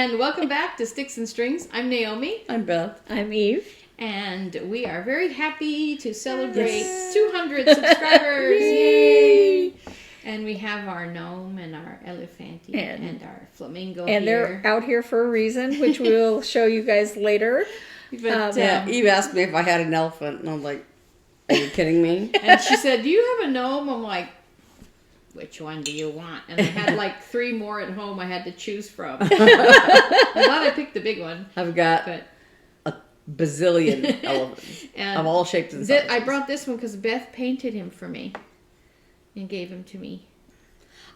And welcome back to Sticks and Strings. I'm Naomi. I'm Beth. I'm Eve. And we are very happy to celebrate 200 subscribers. Yay! And we have our gnome and our elephanty and our flamingo and here. they're out here for a reason, which we'll show you guys later. But, Eve asked me if I had an elephant, and I'm like, are you kidding me? And she said, do you have a gnome? I'm like, which one do you want? And I had like 3 more at home I had to choose from. I'm glad I picked the big one. I've got a bazillion elephants of all shapes and sizes. I brought this one because Beth painted him for me and gave him to me.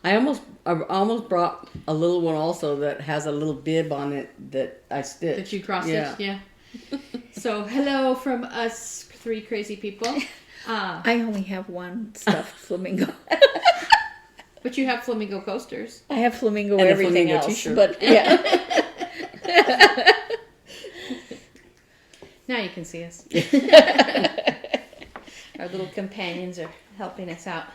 I almost brought a little one also that has a little bib on it that I stitched. That you cross-stitched, yeah. So, hello from us 3 crazy people. I only have one stuffed flamingo. But you have flamingo coasters. I have flamingo and everything flamingo else, t-shirt. but yeah. Now you can see us. Our little companions are helping us out.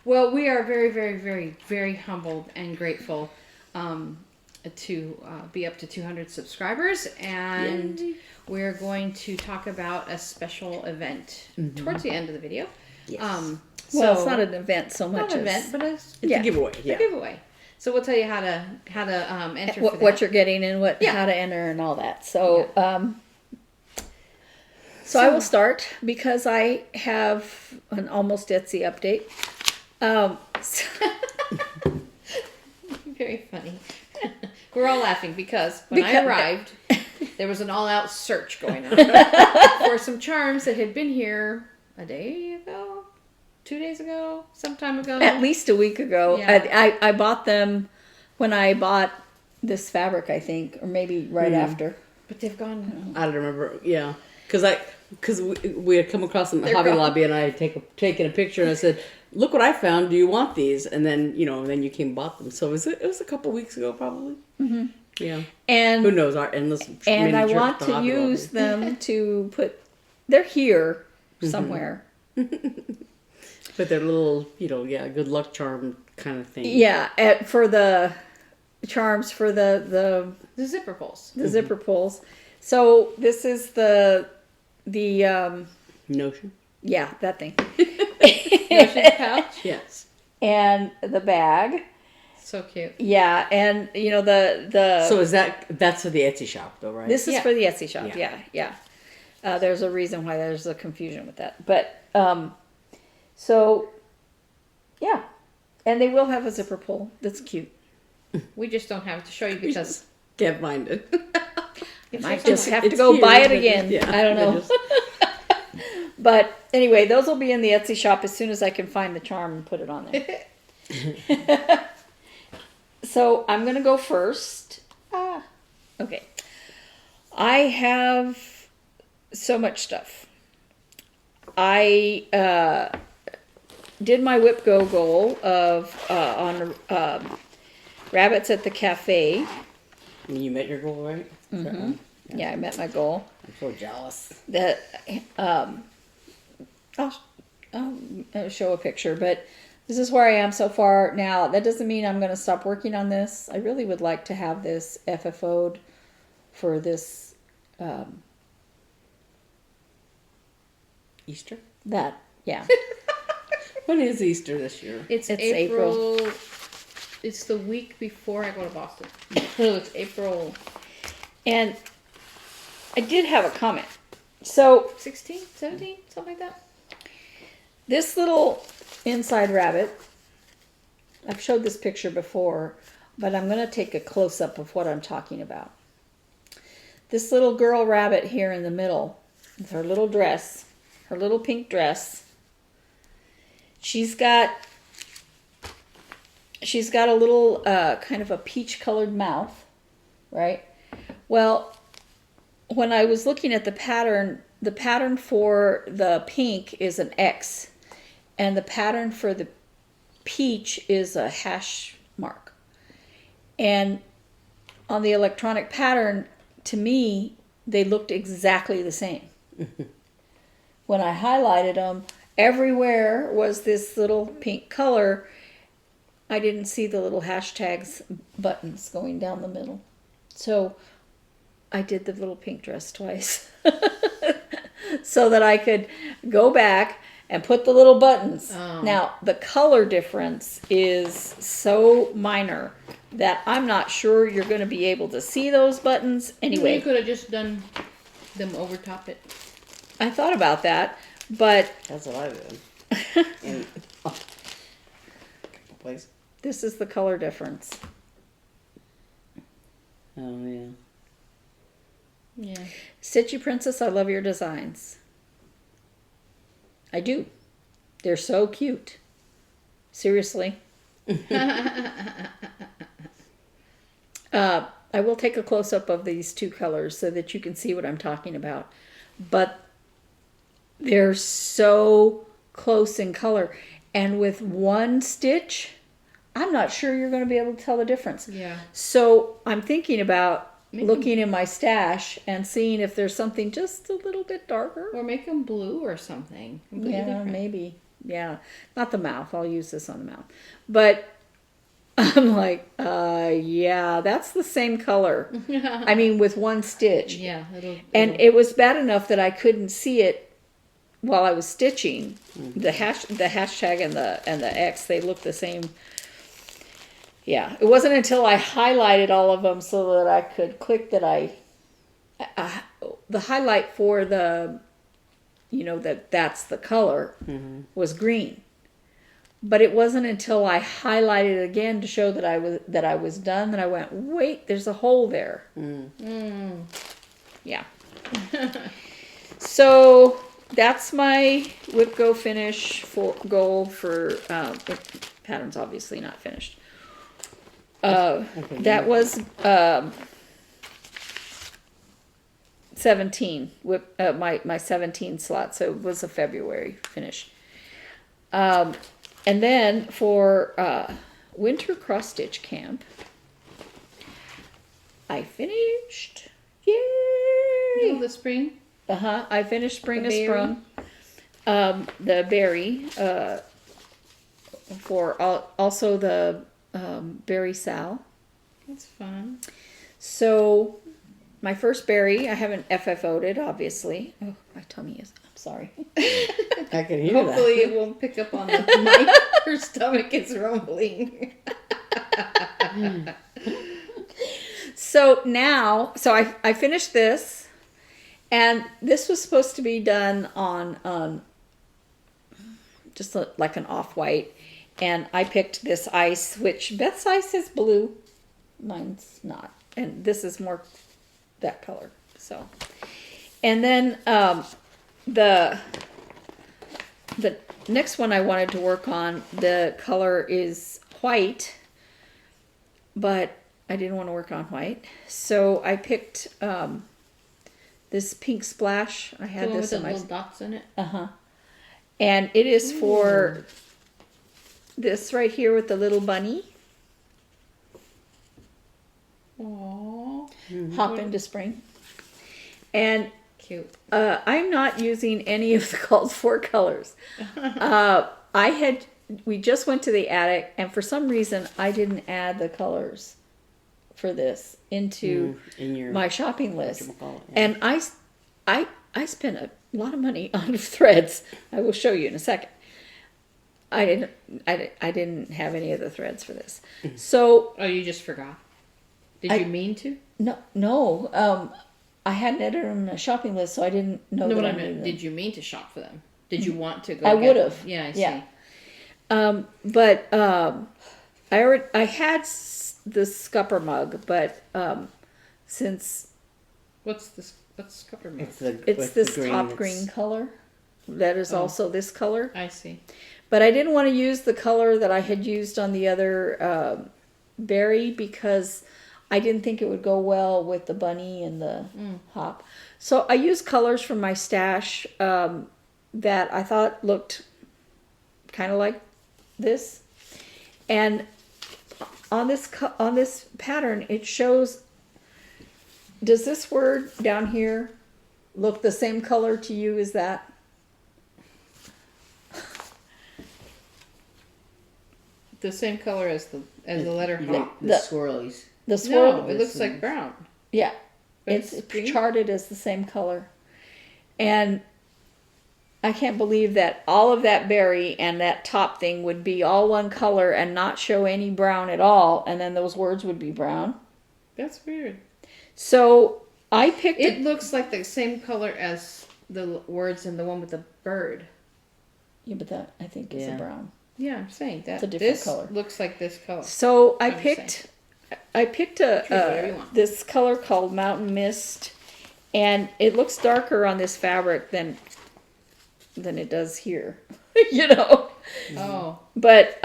Well, we are very, very, very, very humbled and grateful to be up to 200 subscribers. And we're going to talk about a special event towards the end of the video. Yes. Well, it's not an event so much Not an event, but it's a giveaway. a giveaway. So we'll tell you how to enter for that. what you're getting and how to enter and all that. So, so I will start because I have an almost Etsy update. Very funny. We're all laughing because when I arrived, there was an all-out search going on for some charms that had been here a day ago, 2 days ago, some time ago. At least a week ago. Yeah. I bought them when I bought this fabric, I think, or maybe right after. But they've gone. I don't remember. Yeah, because we had come across them at Hobby Lobby, and I had taken a picture, and I said, "Look what I found. Do you want these?" And then then you came and bought them. So it was a couple weeks ago, probably. Mm-hmm. Yeah. And who knows our endless. And I mini want trip to Hobby use Lobby. them to put. They're here somewhere. But they're little, good luck charm kind of thing. Yeah, for the charms for the zipper pulls. The zipper pulls. So this is the Notion. Yeah, that thing. Notion pouch. Yes. And the bag. So cute. Yeah, and the. So that's for the Etsy shop though, right? This is for the Etsy shop. Yeah. There's a reason why there's a confusion with that, but so yeah, and they will have a zipper pull. That's cute. We just don't have it to show you because can't find it. You might just have to go buy it again. Yeah, I don't know. But anyway, those will be in the Etsy shop as soon as I can find the charm and put it on there. So I'm going to go first. Okay. I have so much stuff. I did my Whip Go goal of on rabbits at the cafe. You met your goal, right? Mm-hmm. Yeah, I met my goal. I'm so jealous. That I'll show a picture, but this is where I am so far. Now, that doesn't mean I'm going to stop working on this. I really would like to have this FFO'd for this Easter? Yeah. When is Easter this year? It's April. It's the week before I go to Boston. So it's April. And I did have a comment. So 16, 17, something like that. This little inside rabbit, I've showed this picture before, but I'm going to take a close-up of what I'm talking about. This little girl rabbit here in the middle, with her little dress, her little pink dress, she's got a little kind of a peach-colored mouth, right? Well, when I was looking at the pattern for the pink is an X, and the pattern for the peach is a hash mark. And on the electronic pattern, to me, they looked exactly the same. When I highlighted them, everywhere was this little pink color, I didn't see the little hashtags buttons going down the middle. So I did the little pink dress twice. So that I could go back and put the little buttons. Oh. Now, the color difference is so minor that I'm not sure you're going to be able to see those buttons. Anyway, You could have just done them over top it. I thought about that, but That's what I did. In a couple places. this is the color difference. Oh yeah. Yeah. Stitchy Princess, I love your designs. I do. They're so cute. Seriously. I will take a close-up of these two colors so that you can see what I'm talking about. But they're so close in color. And with one stitch, I'm not sure you're going to be able to tell the difference. Yeah. So I'm thinking about Maybe. looking in my stash and seeing if there's something just a little bit darker. Or make them blue or something. Completely Yeah, different. maybe. Yeah. Not the mouth. I'll use this on the mouth. But I'm like, yeah, that's the same color. I mean, with one stitch. Yeah. And it was bad enough that I couldn't see it while I was stitching. The hashtag and the X, they look the same. Yeah, it wasn't until I highlighted all of them so that I could click that the highlight for the, that's the color was green. But it wasn't until I highlighted it again to show that I was done that I went, wait, there's a hole there. Yeah. So that's my whip go finish goal for pattern's obviously not finished. That was 17 my 17 slot, so it was a February finish. And then for Winter Crossstitch Camp, I finished. Yay! Oh, the spring. I finished Spring The to berry? Sprung. The berry. For also the berry sal. That's fun. So my first berry, I haven't FFO'd it, obviously. Oh, my tummy is. I'm sorry. I can hear Hopefully that. it won't pick up on the mic. Her stomach is rumbling. So now, I finished this, and this was supposed to be done on just like an off-white, and I picked this ice, which Beth's ice is blue, mine's not, and this is more that color. So, and then the next one I wanted to work on, the color is white, but I didn't want to work on white, so I picked this pink splash. I The had one with this the in my little dots in it. and it is for this right here with the little bunny. Aww. Hop into spring. And Cute. I'm not using any of the called for colors. We just went to the attic, and for some reason I didn't add the colors for this into In your my shopping list. whatchamacallit, yeah. And I spent a lot of money on threads. I will show you in a second. I didn't have any of the threads for this. So Oh, you just forgot. Did I- you mean to? no. I hadn't edited them in a shopping list, so I didn't know No, that but I I needed meant, them. did you mean to shop for them? Did you want to go? I get would them? have. Yeah, I see. Yeah. I had this scupper mug, but since What's this? What's scupper mug? It's the it's with this the green, top it's- green color, that is also this color. I see. But I didn't want to use the color that I had used on the other berry because I didn't think it would go well with the bunny and the hop. So I used colors from my stash that I thought looked kind of like this. And on this pattern, it shows. Does this word down here look the same color to you as that? the same color as the letter hop. The swirlies. The swirl. No, it looks like brown. Yeah, But it's green? charted as the same color, and I can't believe that all of that berry and that top thing would be all one color and not show any brown at all, and then those words would be brown. That's weird. So I picked It looks like the same color as the words in the one with the bird. Yeah, but that I think is a Yeah. brown. Yeah, I'm saying that. It's a different this color. looks like this color. So I I'm picked Choose whatever you want. this color called Mountain Mist, and it looks darker on this fabric than it does here. You know, Oh, but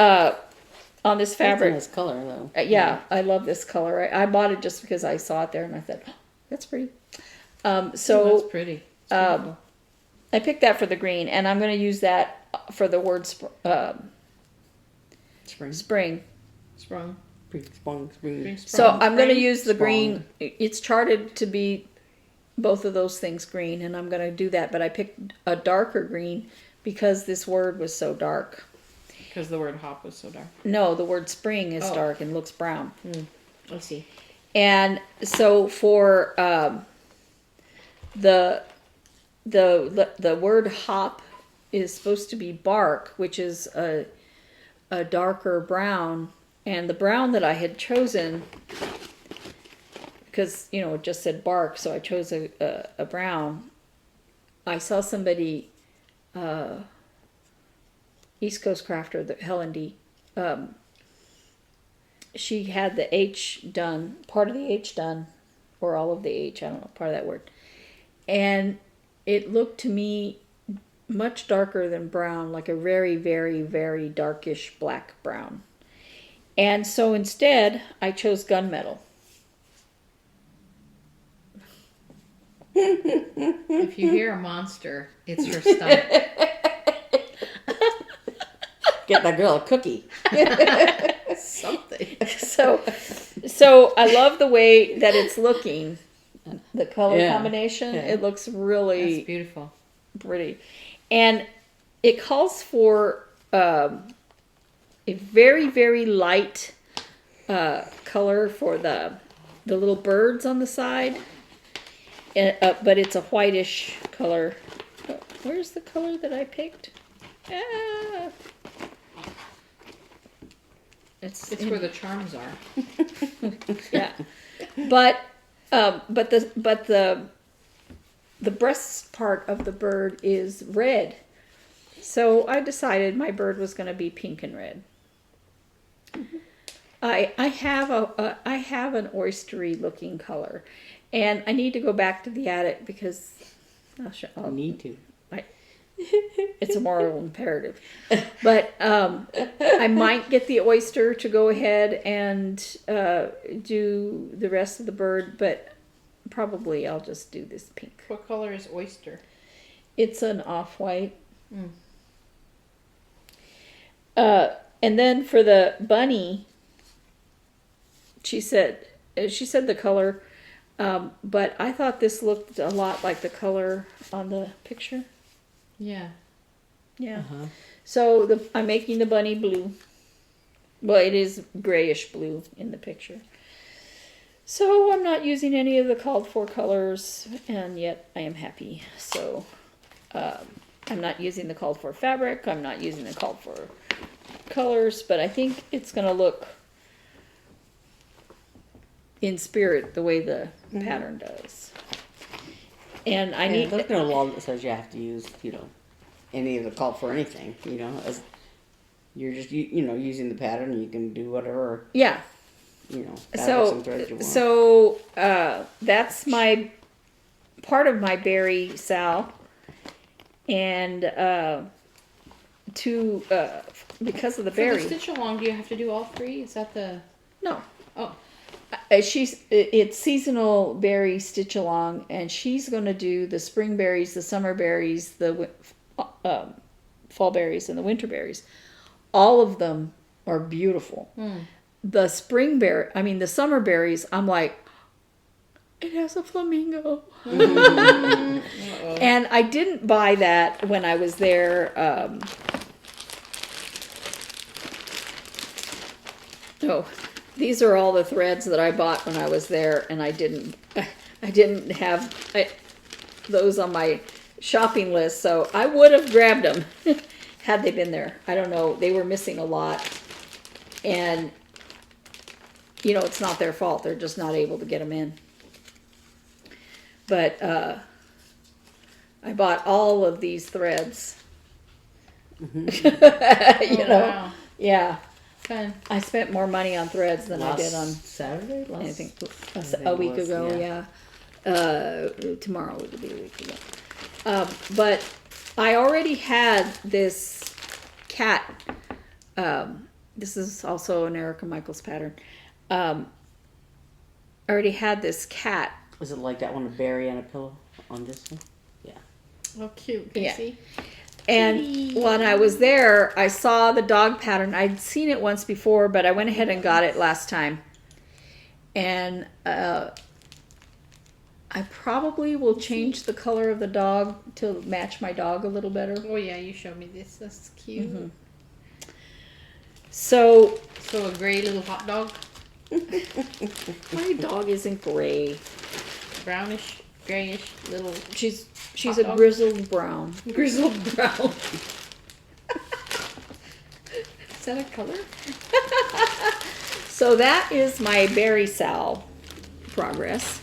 on this That's a fabric, nice color though. yeah, I love this color. I bought it just because I saw it there and I thought, oh, that's pretty. that's So pretty. It's um, I picked that for the green, and I'm going to use that for the word Spring. spring. sprung. Spring. So I'm going to Spring. use the Sprung. green. It's charted to be both of those things green, and I'm going to do that. But I picked a darker green because this word was so dark. Because the word hop was so dark. No, the word spring is Oh. dark and looks brown. Let's see. And so for the word hop is supposed to be bark, which is a darker brown. And the brown that I had chosen, because it just said bark, so I chose a brown. I saw somebody, East Coast crafter, the Helen D. She had the H done, part of the H done, or all of the H, I don't know, part of that word. And it looked to me much darker than brown, like a very, very, very darkish black brown. And so instead, I chose gunmetal. If you hear a monster, it's her stomach. Get that girl a cookie. Something. So I love the way that it's looking. The color Yeah. combination, Yeah. it looks really That's beautiful. pretty. And it calls for a very, very light color for the little birds on the side. But it's a whitish color. Oh, where's the color that I picked? Ah. It's where the charms are. Yeah, but the breast part of the bird is red, so I decided my bird was going to be pink and red. I have an oystery looking color, and I need to go back to the attic because I need to. it's a moral imperative. But I might get the oyster to go ahead and do the rest of the bird, but probably I'll just do this pink. What color is oyster? It's an off-white. Mm. And then for the bunny, she said the color, but I thought this looked a lot like the color on the picture. Yeah. Yeah. Uh-huh. So I'm making the bunny blue. Well, it is grayish blue in the picture. So I'm not using any of the called for colors, and yet I am happy. So I'm not using the called for fabric. I'm not using the called for colors, but I think it's going to look in spirit the way the pattern does. And I need... There's no law that says you have to use, any of the call for anything, as you're just, using the pattern, you can do whatever, Yeah. fabrics and threads you want. So that's my part of my berry sal, and because of the For berry. the stitch along, do you have to do all three? Is that the... No, Oh, it's seasonal berry stitch along, and she's going to do the spring berries, the summer berries, the fall berries, and the winter berries. All of them are beautiful. The the summer berries, I'm like, it has a flamingo. And I didn't buy that when I was there Oh, these are all the threads that I bought when I was there, and I didn't have those on my shopping list, so I would have grabbed them had they been there. I don't know. They were missing a lot, and you know, it's not their fault. They're just not able to get them in. But I bought all of these threads. Mm-hmm. You know, Wow. yeah. Fun. I spent more money on threads than I did on Saturday. anything. I think A it week was, ago, yeah. Tomorrow would be a week ago. But I already had this cat. This is also an Erica Michaels pattern. I already had this cat. Was it like that one, a berry and a pillow on this one? Yeah. Oh, cute. Can you Yeah. see? And when I was there, I saw the dog pattern. I'd seen it once before, but I went ahead and got it last time. And I probably will change the color of the dog to match my dog a little better. Oh yeah, you showed me this. That's cute. Mm-hmm. So So a gray little hot dog, my dog isn't gray. brownish, grayish little She's Hot a dog? grizzled brown. grizzled brown. Is that a color? So that is my berry sal progress.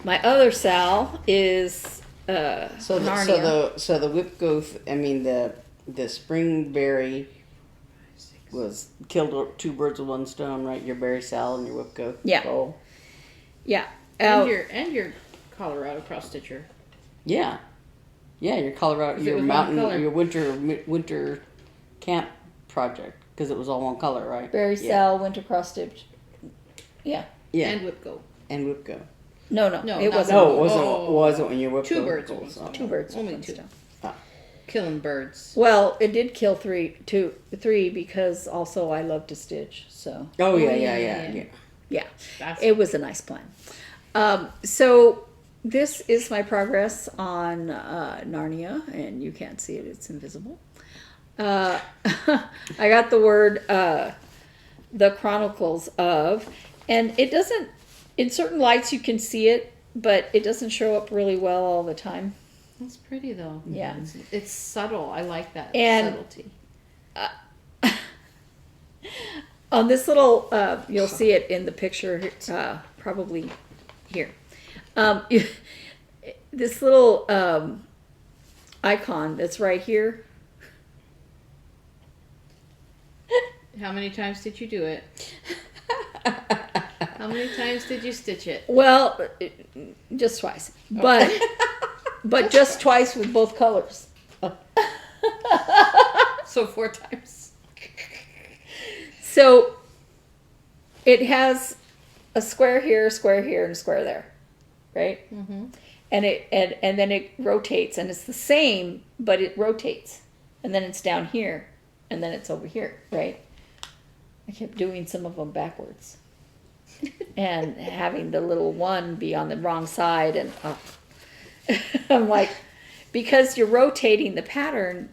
My other sal is So Narnia. the whip growth. I mean the spring berry was killed two birds with one stone, right? Your berry salad and your whip growth. Yeah. Oh. Yeah. And your Colorado cross stitcher. Yeah. Yeah, your Colorado, Is it your with one mountain, color? your winter camp project, because it was all one color, right? Berry Yeah. sal, winter crossstitch. Yeah. Yeah, And whip go. and whip go. No, No, it not wasn't. No, it wasn't. Oh. Wasn't when you whip Two go birds goes with up. one Two birds. Only with two. one stone. Killing birds. Well, it did kill three because also I love to stitch. So Oh yeah, yeah, yeah. yeah. yeah, That's it was a nice plan. So this is my progress on Narnia, and you can't see it; it's invisible. I got the word "The Chronicles of," and it doesn't. In certain lights, you can see it, but it doesn't show up really well all the time. That's pretty though. Yeah. It's subtle. I like that And- subtlety. On this little, you'll see it in the picture, probably here. This little icon that's right here. How many times did you do it? How many times did you stitch it? Well, just twice, but just twice with both colors. So 4 times. So it has a square here, and a square there, right? Mm-hmm. And and then it rotates, and it's the same, but it rotates, and then it's down here, and then it's over here, right? I kept doing some of them backwards, and having the little one be on the wrong side, and I'm like, because you're rotating the pattern.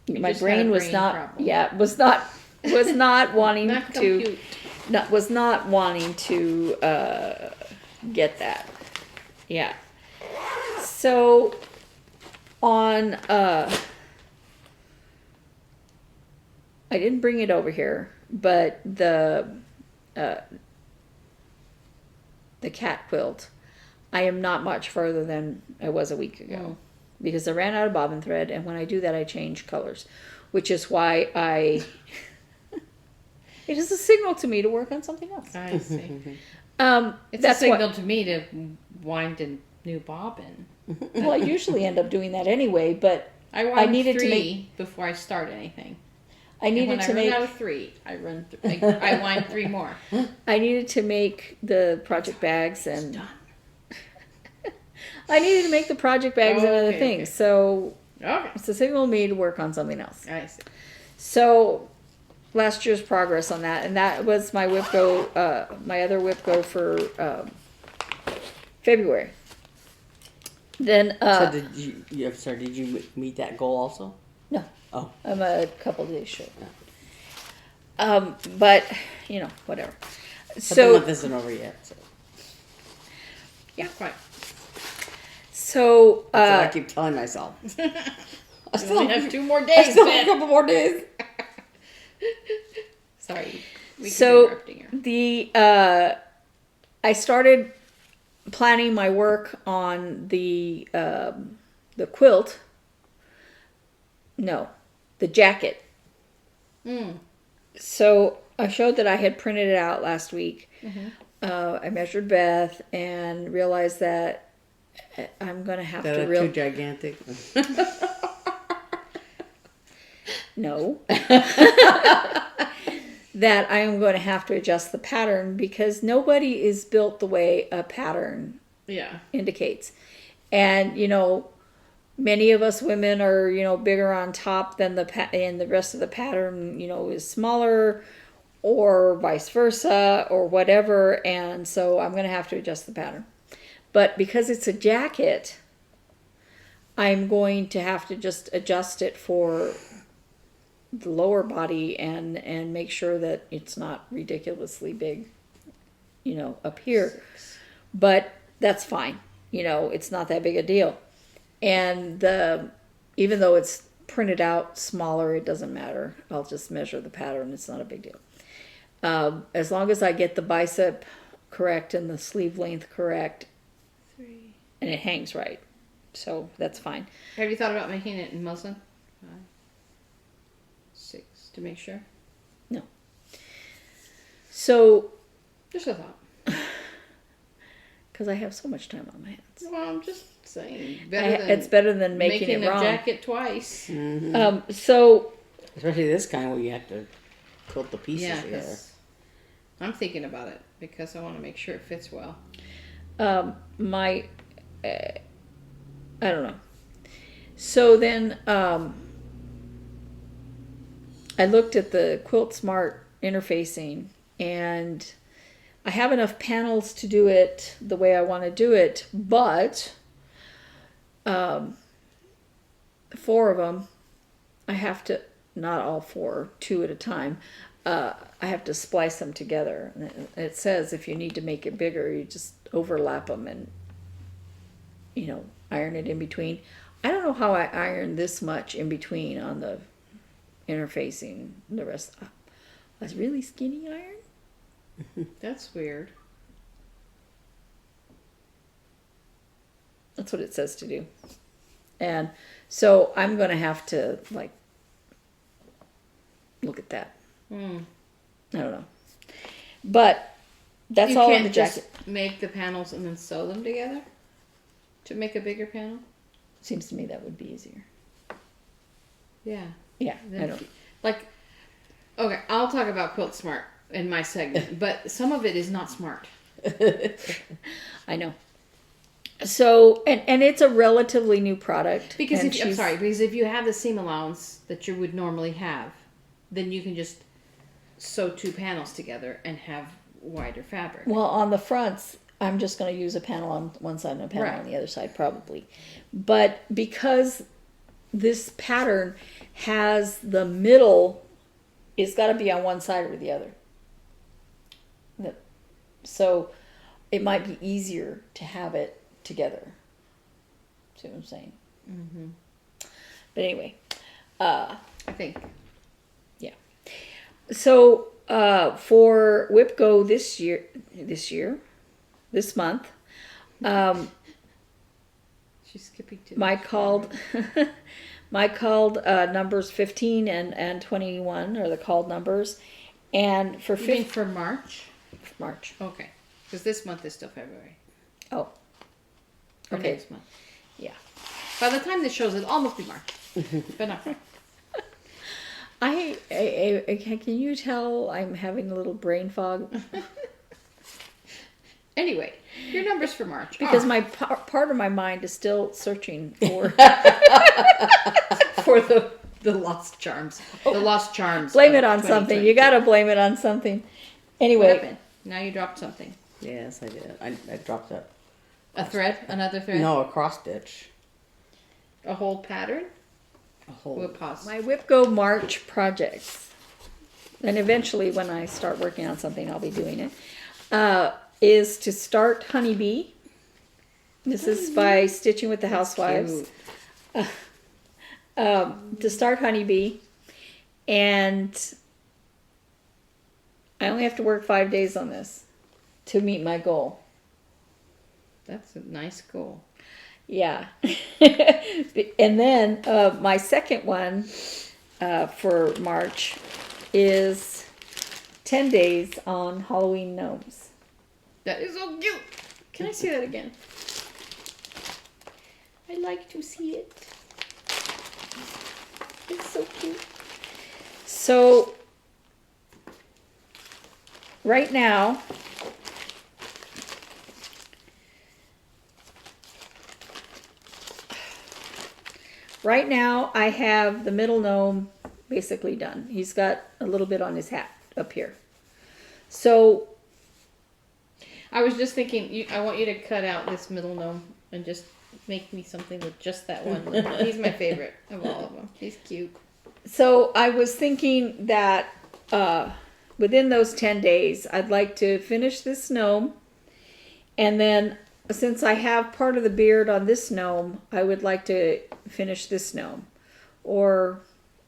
My just had a brain was brain not, problem. yeah, was not wanting Not to. compute. Was not wanting to get that. Yeah. So on I didn't bring it over here, but the cat quilt, I am not much further than I was a week ago. Because I ran out of bobbin thread, and when I do that I change colors. Which is why it is a signal to me to work on something else. I see. It's That's a what, signal to me to wind a new bobbin. well, I usually end up doing that anyway, but I wind needed to 3 before I start anything. I And needed when to I make run out of 3, I wind 3 more. I needed to make the project bags, and I needed to make the project bags and other Okay, things. okay. So Okay. it's a signal to me to work on something else. I see. So last year's progress on that, and that was my whip go, my other whip go for February. Then So did you meet that goal also? No. Oh. I'm a couple days short. But, whatever. But So, the month isn't over yet. So. Yeah, quite. So, That's what I keep telling myself. I You only have 2 more I days, still have a Ben. couple more days. Sorry. We keep so interrupting her. I started planning my work on the quilt. No, the jacket. So I showed that I had printed it out last week. I measured Beth and realized that I'm going to have to Too gigantic. No. That I am going to have to adjust the pattern because nobody is built the way a pattern Yeah. indicates. And, many of us women are, bigger on top than and the rest of the pattern, is smaller or vice versa or whatever. And so I'm going to have to adjust the pattern. But because it's a jacket, I'm going to have to just adjust it for the lower body and make sure that it's not ridiculously big, up here. But that's fine. It's not that big a deal. And even though it's printed out smaller, it doesn't matter. I'll just measure the pattern. It's not a big deal. As long as I get the bicep correct and the sleeve length correct, 3. and it hangs right. So that's fine. Have you thought about making it in muslin? 5, 6 to make sure. No. So, Just a thought. because I have so much time on my hands. Well, I'm just saying. It's better than making it wrong. a jacket twice. So, Especially this kind where you have to quilt the pieces Yeah, together. 'cause I'm thinking about it because I want to make sure it fits well. I don't know. So then, I looked at the Quilt Smart interfacing, and I have enough panels to do it the way I want to do it, but 4 of them, I have to, not all 4, 2 at a time, I have to splice them together. And it says if you need to make it bigger, you just overlap them and, iron it in between. I don't know how I ironed this much in between on the interfacing. The rest, I was really skinny iron. That's weird. That's what it says to do. And so I'm going to have to, look at that. I don't know. But that's all in the jacket. Just make the panels and then sew them together to make a bigger panel? Seems to me that would be easier. Yeah. Yeah, Then I don't. Okay, I'll talk about Quilt Smart in my segment, but some of it is not smart. I know. So, and it's a relatively new product. Because and because if you have the seam allowance that you would normally have, then you can just sew 2 panels together and have wider fabric. Well, on the fronts, I'm just going to use a panel on one side and a panel on the other side, probably. But because this pattern has the middle, it's got to be on one side or the other. So it might be easier to have it together. See what I'm saying? Mm-hmm. But anyway, I think. Yeah. So for WhipGo this month, She's skipping to my called numbers 15 and 21 are the called numbers, and for You mean for March? March. Okay, because this month is still February. Oh, Or okay. next month. Yeah. By the time this shows, it'll almost be March, but not quite. I can you tell I'm having a little brain fog Anyway, your numbers for March. because my part of my mind is still searching for for the lost charms. The lost charms. blame of it on something. 2022. You got to blame it on something. What Anyway, happened? Now you dropped something. Yes, I did. I dropped a A thread? Another thread? no, a cross stitch. A whole pattern? We'll pause. My Whip Go March projects, and eventually when I start working on something, I'll be doing it, is to start Honeybee. This is by Stitching with the Housewives. To start Honeybee, and I only have to work 5 days on this to meet my goal. That's a nice goal. Yeah. And then my second one for March is 10 days on Halloween gnomes. That is so cute. Can I see that again? I like to see it. It's so cute. So, right now, I have the middle gnome basically done. He's got a little bit on his hat up here. So, I was just thinking, I want you to cut out this middle gnome and just make me something with just that one. He's my favorite of all of them. He's cute. So I was thinking that within those 10 days, I'd like to finish this gnome. And then since I have part of the beard on this gnome, I would like to finish this gnome. Or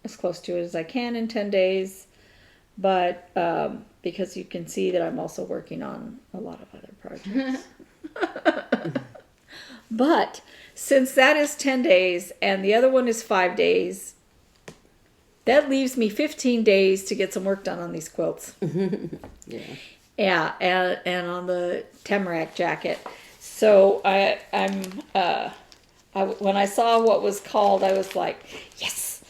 as close to it as I can in 10 days. But because you can see that I'm also working on a lot of other projects. But since that is 10 days and the other one is 5 days, that leaves me 15 days to get some work done on these quilts. Yeah. Yeah, and on the Tamarack Jacket. So when I saw what was called, I was like, yes.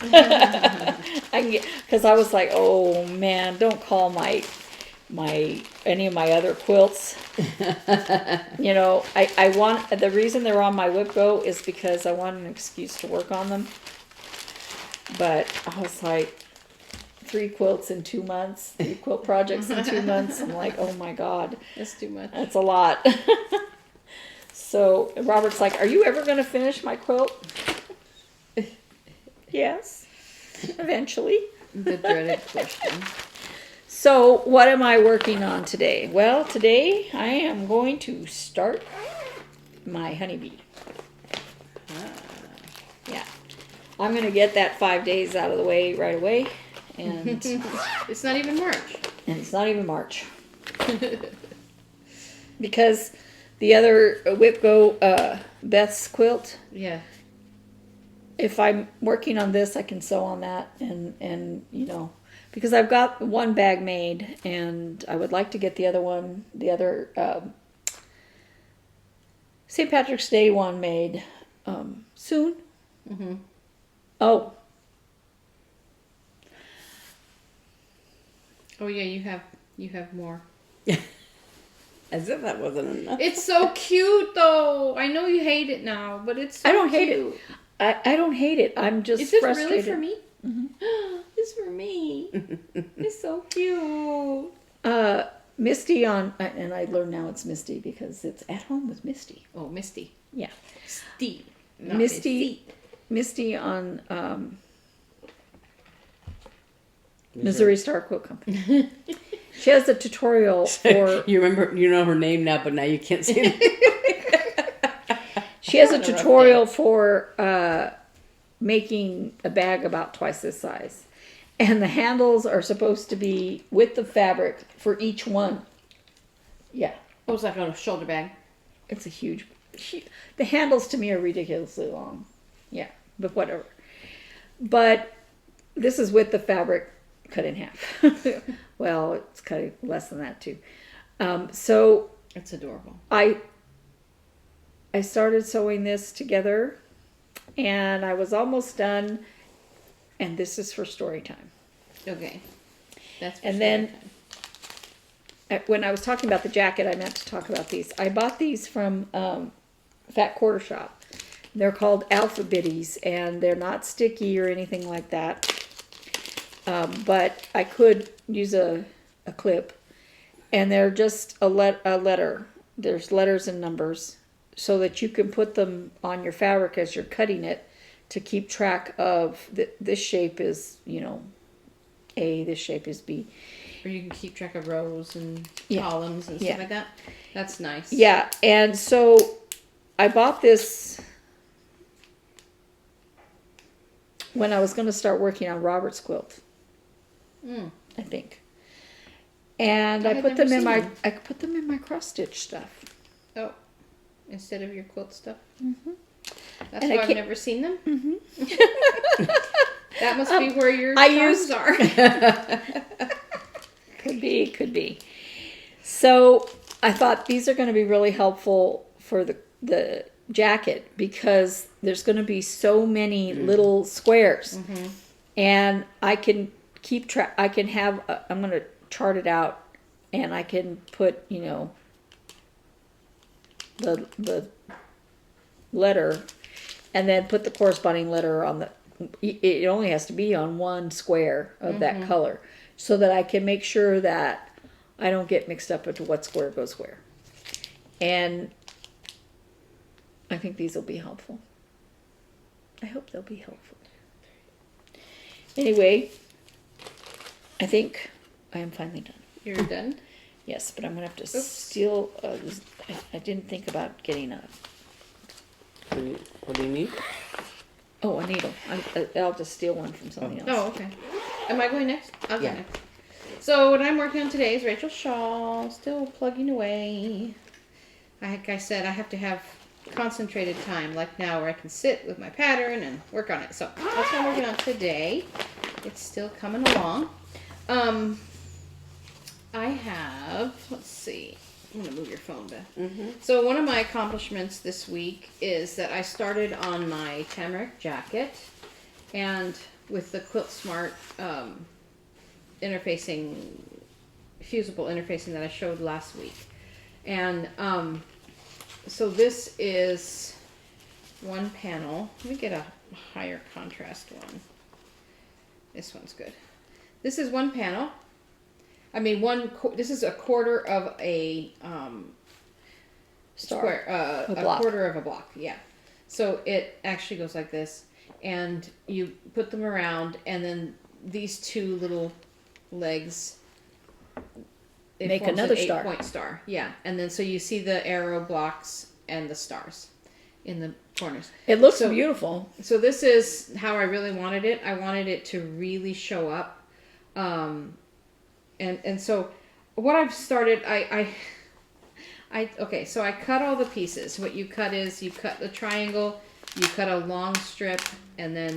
Because I was like, oh man, don't call any of my other quilts. You know, I want, the reason they're on my Whip Go is because I want an excuse to work on them. But I was like, 3 quilts in 2 months, 3 quilt projects in 2 months. I'm like, oh my God. That's too much. That's a lot. So Robert's like, are you ever going to finish my quilt? Yes, eventually. The dreaded question. So what am I working on today? Well, today I am going to start my honeybee. Yeah. I'm going to get that 5 days out of the way right away. And it's not even March. And it's not even March. Because the other Whip Go, Beth's quilt. Yeah. If I'm working on this, I can sew on that, and you know, because I've got one bag made, and I would like to get the other St. Patrick's Day one made soon. Mm-hmm. Oh yeah, you have more. As if that wasn't enough. It's so cute though. I know you hate it now, but it's so I don't cute. hate it. I don't hate it. I'm just Is this frustrated. really for me? Mm-hmm. It's for me. It's so cute. Misty on, and I learned now it's Misty because it's At Home with Misty. Oh, Misty. Yeah. Steve. Misty on Missouri Star Quilt Company. She has a tutorial for. You know her name now, but now you can't say it. She has a tutorial for making a bag about twice this size. And the handles are supposed to be with the fabric for each one. Yeah. Oh, it's like on a shoulder bag. It's a huge. The handles to me are ridiculously long. Yeah, but whatever. But this is with the fabric cut in half. Well, it's cut less than that too. So it's adorable. I started sewing this together, and I was almost done. And this is for story time. Okay. That's for and story then time. When I was talking about the jacket, I meant to talk about these. I bought these from Fat Quarter Shop. They're called Alpha Bitties, and they're not sticky or anything like that. But I could use a clip, and they're just a letter. There's letters and numbers, so that you can put them on your fabric as you're cutting it to keep track of this shape is, A, this shape is B. Or you can keep track of rows and Yeah. columns and stuff Yeah. like that. That's nice. Yeah, and so I bought this when I was going to start working on Robert's quilt, I think. And I had put them never in my seen them. I put them in my cross stitch stuff. Oh, instead of your quilt stuff. Mhm. That's And why I I've can't- never seen them. That must be where your I charms used- are. Could be. So I thought these are going to be really helpful for the jacket because there's going to be so many little squares, and I can keep track. I can have. I'm going to chart it out, and I can put the letter, and then put the corresponding letter on the. It only has to be on one square of that color, so that I can make sure that I don't get mixed up into what square goes where. And I think these will be helpful. I hope they'll be helpful. Anyway, I think I am finally done. You're done? Yes, but I'm going to have to Oops. steal. I didn't think about getting a What do you need? a needle. I'll just steal one from somebody else. Oh, okay. Am I going next? I'll go Yeah. next. So what I'm working on today is Rachel's shawl. Still plugging away. Like I said, I have to have concentrated time, like now, where I can sit with my pattern and work on it. So that's what I'm working on today. It's still coming along. I have, let's see, I'm gonna move your phone, Beth. So one of my accomplishments this week is that I started on my Tamarack Jacket, and with the Quilt Smart interfacing, fusible interfacing that I showed last week. And so this is one panel. Let me get a higher contrast one. This one's good. This is one panel. I mean, this is a quarter of a square, A a block. quarter of a block. Yeah. So it actually goes like this, and you put them around, and then these two little legs. It Make forms another an star. 8-point star. Yeah, and then so you see the arrow blocks and the stars in the corners. It looks So- beautiful. So this is how I really wanted it. I wanted it to really show up. And so what I've started, okay, so I cut all the pieces. What you cut is you cut the triangle, you cut a long strip, and then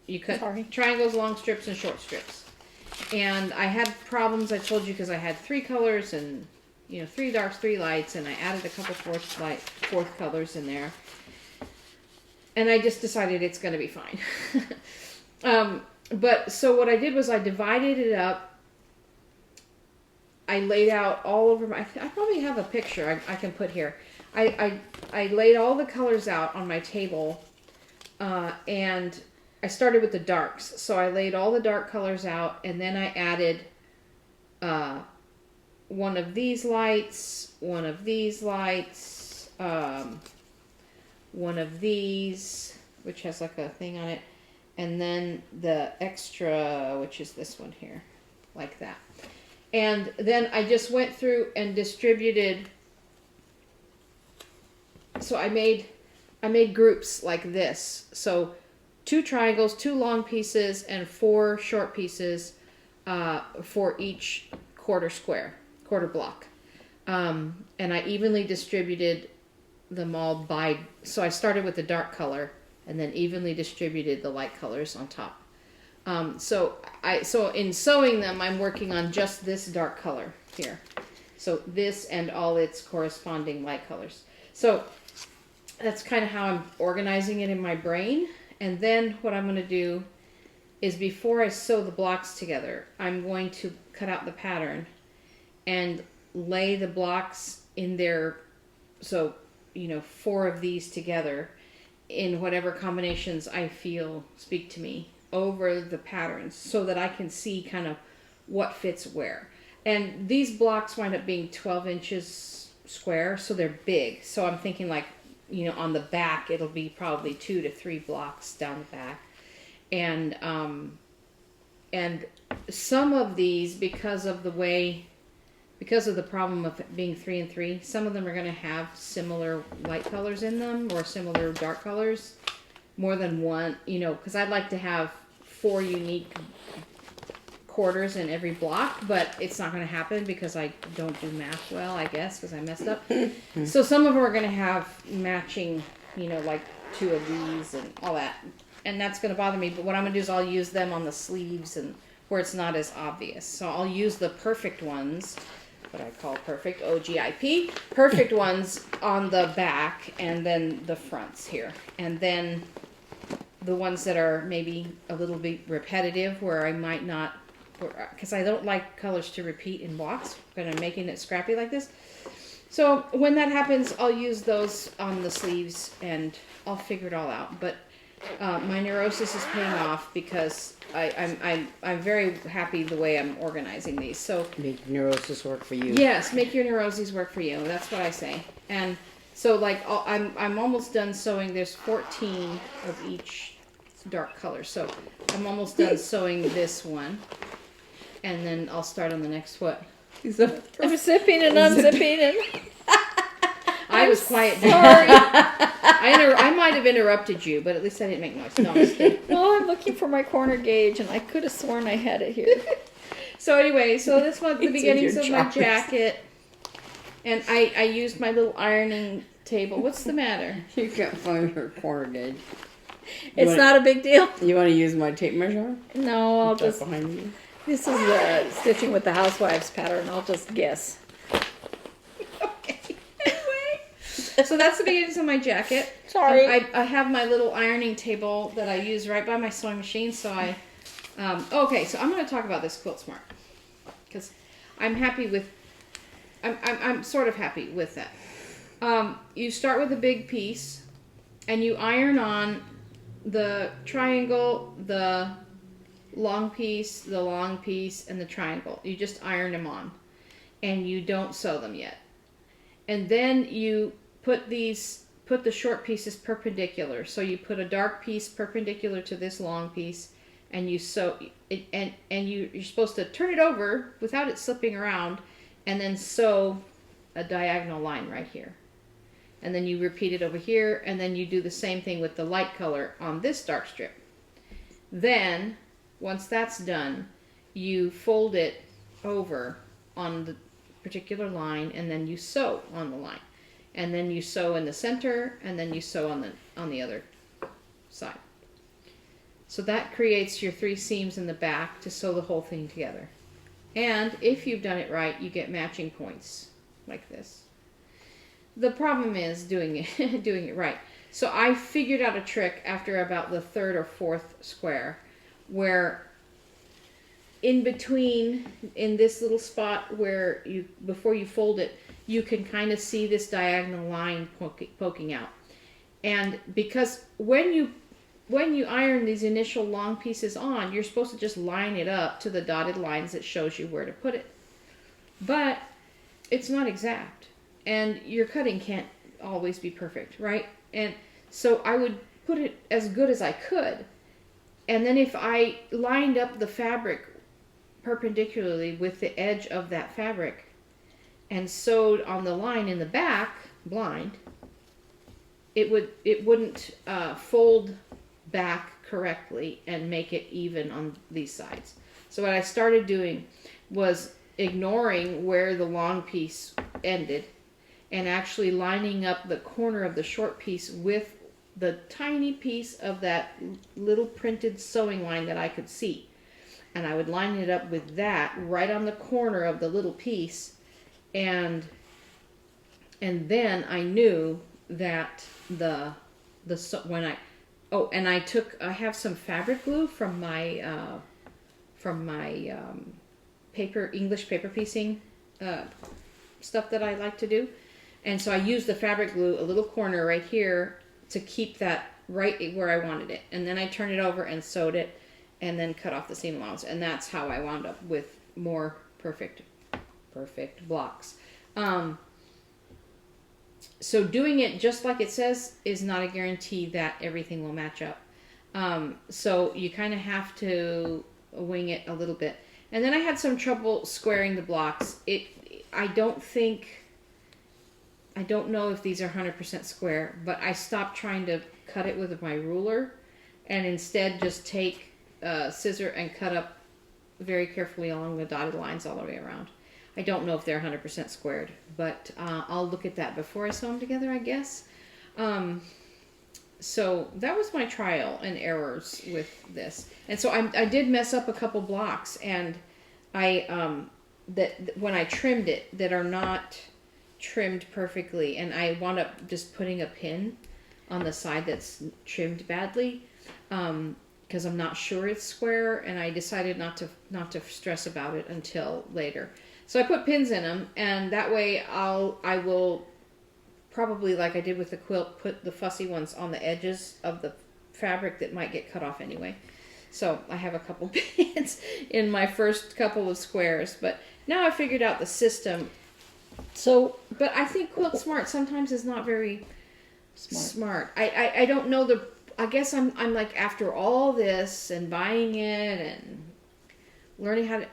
you cut triangles, long strips, and short strips. And I had problems, I told you, because I had 3 colors and 3 darks, 3 lights, and I added a couple fourth colors in there. And I just decided it's going to be fine. But so what I did was I divided it up. I laid out all over I probably have a picture I can put here. I laid all the colors out on my table, and I started with the darks. So I laid all the dark colors out, and then I added one of these lights, one of these lights, one of these, which has like a thing on it, and then the extra, which is this one here, like that. And then I just went through and distributed. So I made groups like this. So 2 triangles, 2 long pieces, and 4 short pieces for each quarter block. And I evenly distributed them all by. So I started with the dark color, and then evenly distributed the light colors on top. So in sewing them, I'm working on just this dark color here. So this and all its corresponding light colors. So that's kind of how I'm organizing it in my brain. And then what I'm going to do is, before I sew the blocks together, I'm going to cut out the pattern and lay the blocks in there. So, 4 of these together in whatever combinations I feel speak to me over the patterns, so that I can see kind of what fits where. And these blocks wind up being 12 inches square, so they're big. So I'm thinking like on the back, it'll be probably 2 to 3 blocks down the back. And some of these, because of the problem of it being 3 and 3, some of them are going to have similar light colors in them or similar dark colors, more than one, because I'd like to have 4 unique quarters in every block, but it's not going to happen because I don't do math well, I guess, because I messed up. So some of them are going to have matching, like 2 of these and all that. And that's going to bother me, but what I'm going to do is I'll use them on the sleeves and where it's not as obvious. So I'll use the perfect ones, what I call perfect, OGIP, perfect ones on the back and then the fronts here. And then the ones that are maybe a little bit repetitive where I might not, because I don't like colors to repeat in blocks, but I'm making it scrappy like this. So when that happens, I'll use those on the sleeves and I'll figure it all out. But my neurosis is paying off because I'm very happy the way I'm organizing these. So make neurosis work for you. Yes, make your neuroses work for you. That's what I say. And so like I'm almost done sewing. There's 14 of each dark color. So I'm almost done sewing this one, and then I'll start on the next one. I'm zipping and unzipping and. I was quiet. Sorry. I might have interrupted you, but at least I didn't make noise. No, I'm just kidding. Well, I'm looking for my corner gauge, and I could have sworn I had it here. So anyway, this was the It's beginnings in of your my jacket, and I used my little ironing table. What's the matter? You can't find her corner gauge. It's not a big deal. You want to use my tape measure? No, I'll just. Behind you. This is the Stitching with the Housewives pattern. I'll just guess. So that's the beginnings of my jacket. Sorry. I have my little ironing table that I use right by my sewing machine. So okay, so I'm going to talk about this Quilt Smart because I'm happy with. I'm sort of happy with that. You start with a big piece, and you iron on the triangle, the long piece, and the triangle. You just iron them on, and you don't sew them yet. And then you put the short pieces perpendicular. So you put a dark piece perpendicular to this long piece, and you sew it, and you're supposed to turn it over without it slipping around, and then sew a diagonal line right here. And then you repeat it over here, and then you do the same thing with the light color on this dark strip. Then, once that's done, you fold it over on the particular line, and then you sew on the line. And then you sew in the center, and then you sew on the other side. So that creates your 3 seams in the back to sew the whole thing together. And if you've done it right, you get matching points like this. The problem is doing it right. So I figured out a trick after about the 3rd or 4th square, where in between, in this little spot where before you fold it, you can kind of see this diagonal line poking out. And because when you iron these initial long pieces on, you're supposed to just line it up to the dotted lines that shows you where to put it. But it's not exact. And your cutting can't always be perfect, right? And so I would put it as good as I could. And then if I lined up the fabric perpendicularly with the edge of that fabric and sewed on the line in the back, blind, it wouldn't fold back correctly and make it even on these sides. So what I started doing was ignoring where the long piece ended and actually lining up the corner of the short piece with the tiny piece of that little printed sewing line that I could see. And I would line it up with that right on the corner of the little piece, and then I knew that I have some fabric glue from my English paper piecing stuff that I like to do, and so I used the fabric glue a little corner right here to keep that right where I wanted it, and then I turned it over and sewed it, and then cut off the seam allowance, and that's how I wound up with more perfect blocks. so doing it just like it says is not a guarantee that everything will match up. So you kind of have to wing it a little bit. And then I had some trouble squaring the blocks. I don't know if these are 100% square, but I stopped trying to cut it with my ruler and instead just take a scissor and cut up very carefully along the dotted lines all the way around. I don't know if they're 100% squared, but I'll look at that before I sew them together, I guess. So that was my trial and errors with this. And so I did mess up a couple blocks, and when I trimmed it, that are not trimmed perfectly, and I wound up just putting a pin on the side that's trimmed badly, because I'm not sure it's square, and I decided not to stress about it until later. So I put pins in them, and that way I will probably, like I did with the quilt, put the fussy ones on the edges of the fabric that might get cut off anyway. So I have a couple pins in my first couple of squares, but now I figured out the system. So, but I think Quilt Smart sometimes is not very smart. I don't know I guess I'm like, after all this and buying it and learning how to,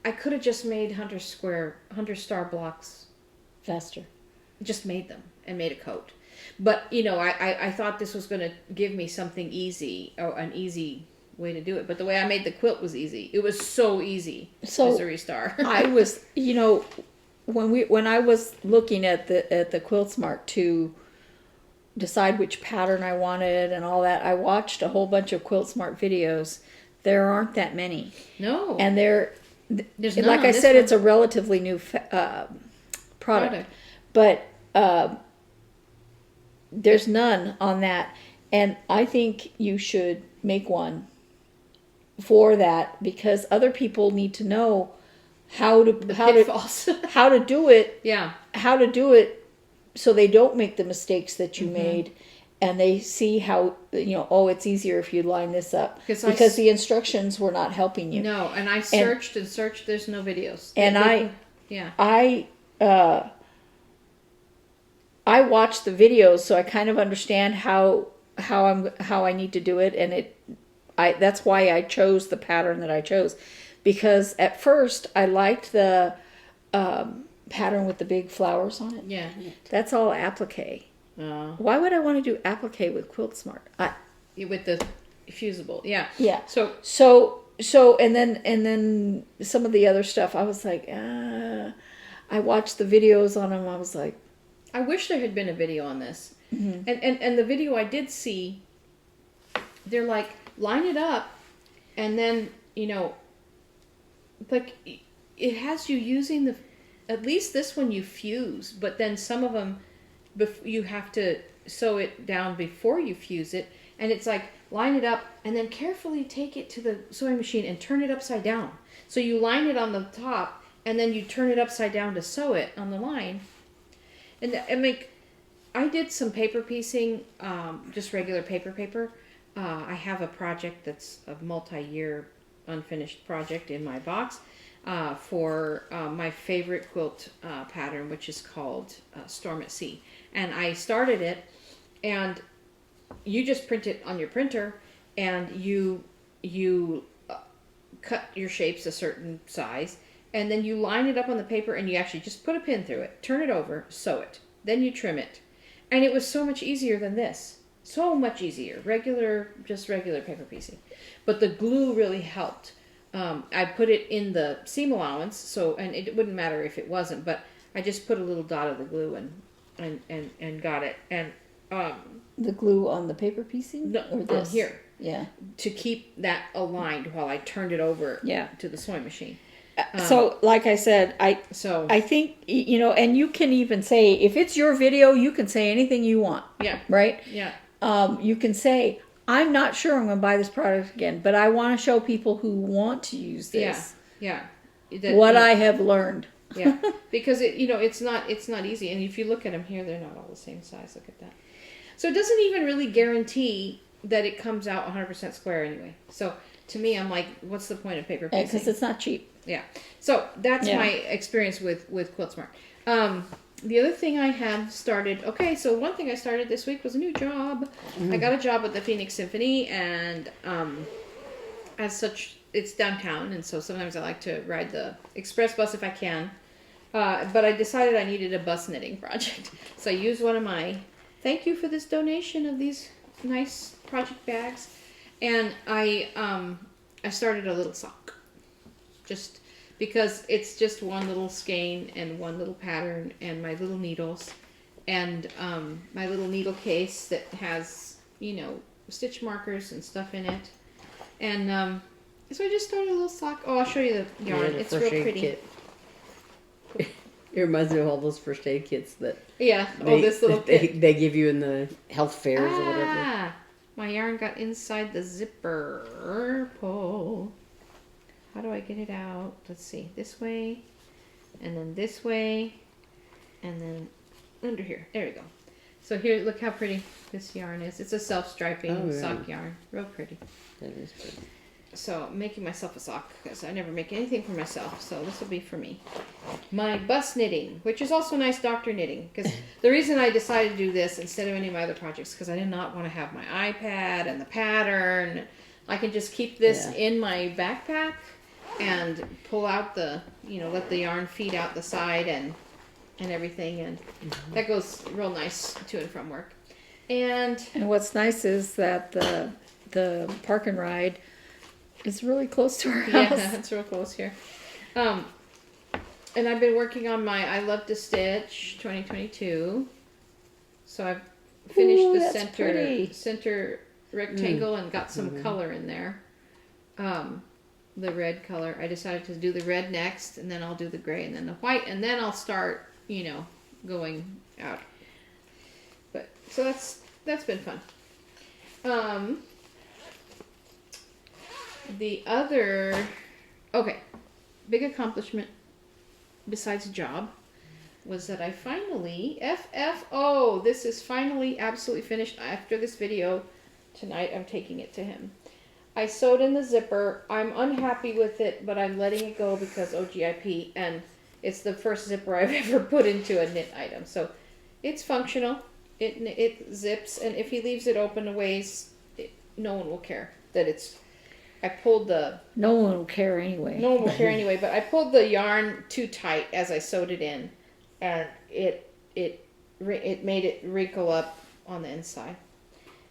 I could have just made 100 star blocks faster. Just made them and made a coat. But, I thought this was going to give me something easy, or an easy way to do it. But the way I made the quilt was easy. It was so easy. So Missouri Star. I was, when I was looking at the Quilt Smart to decide which pattern I wanted and all that, I watched a whole bunch of Quilt Smart videos. There aren't that many. No. And there's none like on I this said, one. it's a relatively new product. But there's none on that. And I think you should make one for that, because other people need to know how to do it. Yeah. How to do it so they don't make the mistakes that you made, and they see how, it's easier if you line this up, because the instructions were not helping you. No, and I searched and searched. There's no videos. And I watched the videos, so I kind of understand how I need to do it, and that's why I chose the pattern that I chose, because at first I liked the pattern with the big flowers on it. Yeah. That's all applique. Why would I want to do applique with Quilt Smart? With the fusible. Yeah. Yeah. So and then some of the other stuff, I was like, I watched the videos on them. I was like, I wish there had been a video on this. Mm-hmm. And the video I did see, they're like, line it up, and then, like, it has you using at least this one you fuse, but then some of them you have to sew it down before you fuse it, and it's like, line it up and then carefully take it to the sewing machine and turn it upside down. So you line it on the top and then you turn it upside down to sew it on the line. And I did some paper piecing, just regular paper. I have a project that's a multi-year unfinished project in my box for my favorite quilt pattern, which is called Storm at Sea. And I started it, and you just print it on your printer, and you cut your shapes a certain size, and then you line it up on the paper, and you actually just put a pin through it, turn it over, sew it, then you trim it. And it was so much easier than this. So much easier. Just regular paper piecing. But the glue really helped. I put it in the seam allowance, and it wouldn't matter if it wasn't, but I just put a little dot of the glue and got it. And the glue on the paper piecing? No, or this? Here. Yeah. To keep that aligned while I turned it over to the sewing machine. So, like I said, I think, and you can even say, if it's your video, you can say anything you want. Yeah. Right? Yeah. You can say, I'm not sure I'm going to buy this product again, but I want to show people who want to use this. Yeah. I have learned. Yeah. Because it's not easy. And if you look at them here, they're not all the same size. Look at that. So it doesn't even really guarantee that it comes out 100% square anyway. So to me, I'm like, what's the point of paper piecing? Because it's not cheap. Yeah. So that's my experience with Quilt Smart. the other thing I have started, okay, so one thing I started this week was a new job. I got a job with the Phoenix Symphony, and as such, it's downtown, and so sometimes I like to ride the express bus if I can. But I decided I needed a bus knitting project. So I used one of my, thank you for this donation of these nice project bags. And I started a little sock. Just because it's just one little skein and one little pattern and my little needles and my little needle case that has, stitch markers and stuff in it. And so I just started a little sock. Oh, I'll show you the yarn. The it's first real aid pretty. Kit. It reminds me of all those first aid kits that this little kit. they give you in the health fairs or whatever. My yarn got inside the zipper pull. How do I get it out? Let's see. This way, and then this way, and then under here. There we go. So here, look how pretty this yarn is. It's a self-striping sock yarn. Real pretty. That is pretty. So I'm making myself a sock because I never make anything for myself. So this will be for me. My bus knitting, which is also nice doctor knitting. Because the reason I decided to do this instead of any of my other projects, because I did not want to have my iPad and the pattern. I can just keep this in my backpack and pull out the, let the yarn feed out the side and everything. And that goes real nice to and from work. And what's nice is that the park and ride is really close to our house. Yeah, it's real close here. And I've been working on my I Love to Stitch 2022. So I've finished the center rectangle and got some color in there. The red color. I decided to do the red next, and then I'll do the gray, and then the white, and then I'll start, going out. But so that's been fun. The other, big accomplishment besides a job was that I finally, this is finally absolutely finished. After this video tonight, I'm taking it to him. I sewed in the zipper. I'm unhappy with it, but I'm letting it go because OGIP, and it's the first zipper I've ever put into a knit item. So it's functional. It zips, and if he leaves it open a ways, no one will care that it's... I pulled the... No one will care anyway. No one will care anyway, but I pulled the yarn too tight as I sewed it in, and it made it wrinkle up on the inside.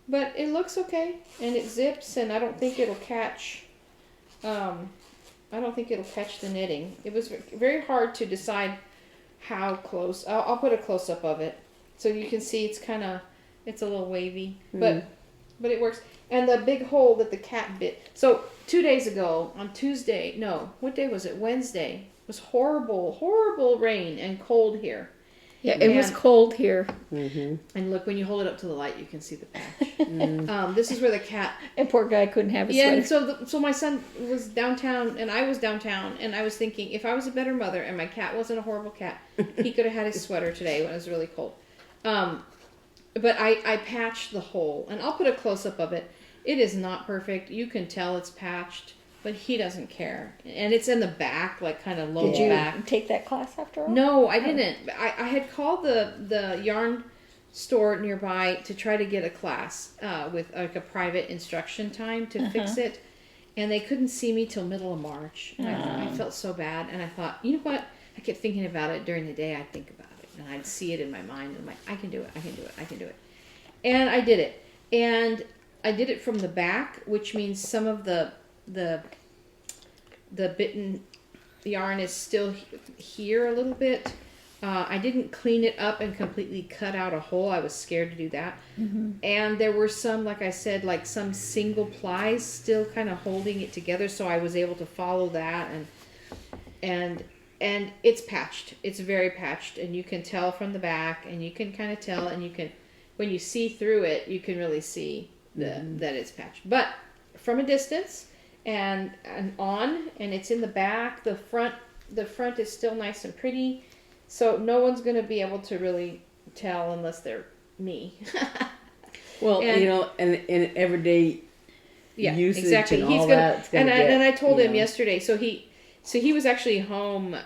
But it looks okay, and it zips, and I don't think it'll catch... I don't think it'll catch the knitting. It was very hard to decide how close... I'll put a close-up of it, so you can see it's a little wavy, but it works. And the big hole that the cat bit. So 2 days ago, on Tuesday, no, what day was it? Wednesday. It was horrible, horrible rain and cold here. Yeah, it was cold here. Mm-hmm. And look, when you hold it up to the light, you can see the patch. This is where the cat... And poor guy couldn't have his sweater. And so my son was downtown, and I was downtown, and I was thinking, if I was a better mother and my cat wasn't a horrible cat, he could have had his sweater today when it was really cold. But I patched the hole, and I'll put a close-up of it. It is not perfect. You can tell it's patched, but he doesn't care. And it's in the back, like kind of low back. Did you take that class after all? No, I didn't. I had called the yarn store nearby to try to get a class with like a private instruction time to fix it. And they couldn't see me till middle of March. I felt so bad. And I thought, you know what? I kept thinking about it during the day. I'd think about it. And I'd see it in my mind. And I'm like, I can do it. I can do it. I can do it. And I did it. And I did it from the back, which means some of the bitten yarn is still here a little bit. I didn't clean it up and completely cut out a hole. I was scared to do that. And there were some, like I said, like some single plies still kind of holding it together. So I was able to follow that, and it's patched. It's very patched, and you can tell from the back, and you can kind of tell, and you can, when you see through it, you can really see that it's patched. But from a distance and it's in the back, the front is still nice and pretty, so no one's going to be able to really tell unless they're me. Well, and in everyday usage exactly. and all that. And I told him yesterday, so he was actually home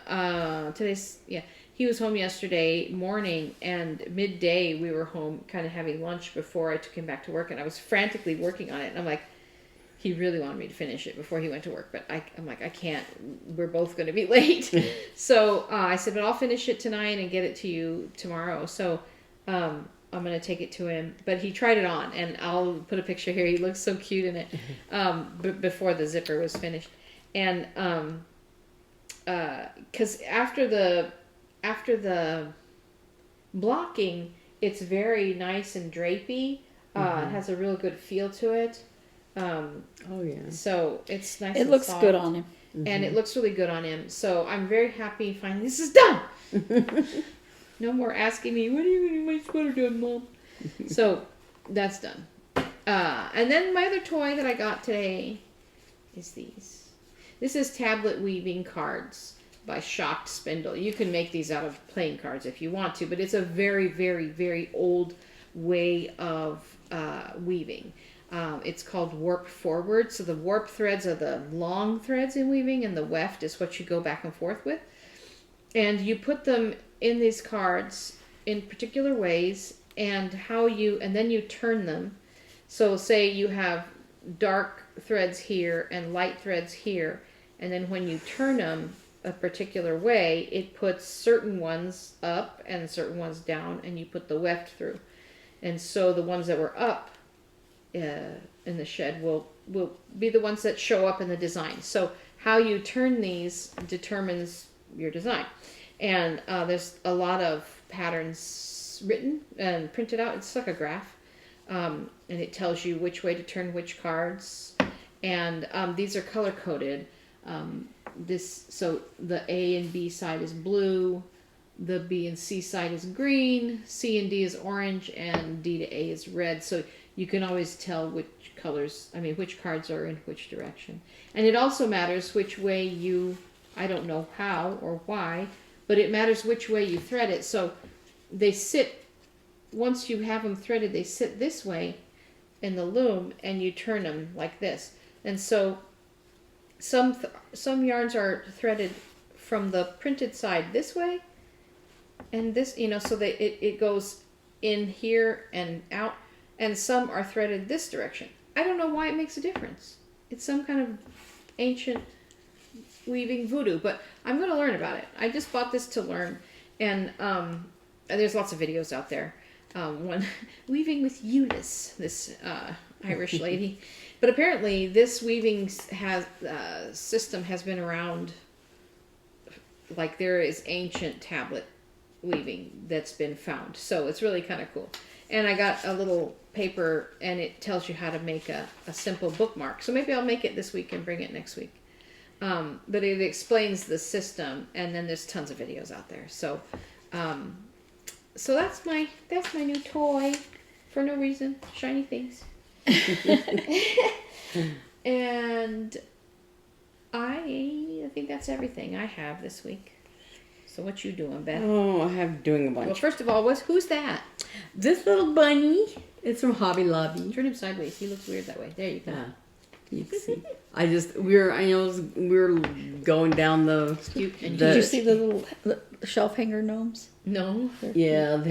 he was home yesterday morning, and midday we were home kind of having lunch before I took him back to work, and I was frantically working on it. And I'm like, he really wanted me to finish it before he went to work, but I'm like, I can't. We're both going to be late. So I said, but I'll finish it tonight and get it to you tomorrow. So I'm going to take it to him. But he tried it on, and I'll put a picture here. He looks so cute in it before the zipper was finished. And because after the blocking, it's very nice and drapey. It has a real good feel to it. Oh yeah. So it's nice. It looks soft, good on him, and it looks really good on him. So I'm very happy. Finally, this is done. No more asking me, what are you doing my sweater doing, Mom? So that's done. And then my other toy that I got today is these. This is tablet weaving cards by Shocked Spindle. You can make these out of playing cards if you want to, but it's a very, very, very old way of weaving. It's called warp forward. So the warp threads are the long threads in weaving, and the weft is what you go back and forth with. And you put them in these cards in particular ways, and then you turn them. So say you have dark threads here and light threads here, and then when you turn them a particular way, it puts certain ones up and certain ones down, and you put the weft through. And so the ones that were up in the shed will be the ones that show up in the design. So how you turn these determines your design. And there's a lot of patterns written and printed out. It's like a graph. And it tells you which way to turn which cards. And these are color coded. So the A and B side is blue, the B and C side is green, C and D is orange, and D to A is red. So you can always tell which cards are in which direction. And it also matters which way I don't know how or why, but it matters which way you thread it. So they sit, once you have them threaded, they sit this way in the loom, and you turn them like this. And so some yarns are threaded from the printed side this way, and this, so that it goes in here and out, and some are threaded this direction. I don't know why it makes a difference. It's some kind of ancient weaving voodoo, but I'm going to learn about it. I just bought this to learn, and there's lots of videos out there. One weaving with Eunice, this Irish lady. But apparently this weaving system has been around, like there is ancient tablet weaving that's been found. So it's really kind of cool. And I got a little paper, and it tells you how to make a simple bookmark. So maybe I'll make it this week and bring it next week. But it explains the system, and then there's tons of videos out there. So so that's my new toy for no reason. Shiny things. And I think that's everything I have this week. So what you doing, Beth? Oh, I have doing a bunch. Well, first of all, who's that? This little bunny. It's from Hobby Lobby. Turn him sideways. He looks weird that way. There you go. You can see. We were going down the. Did you see the shelf hanger gnomes? No. Yeah.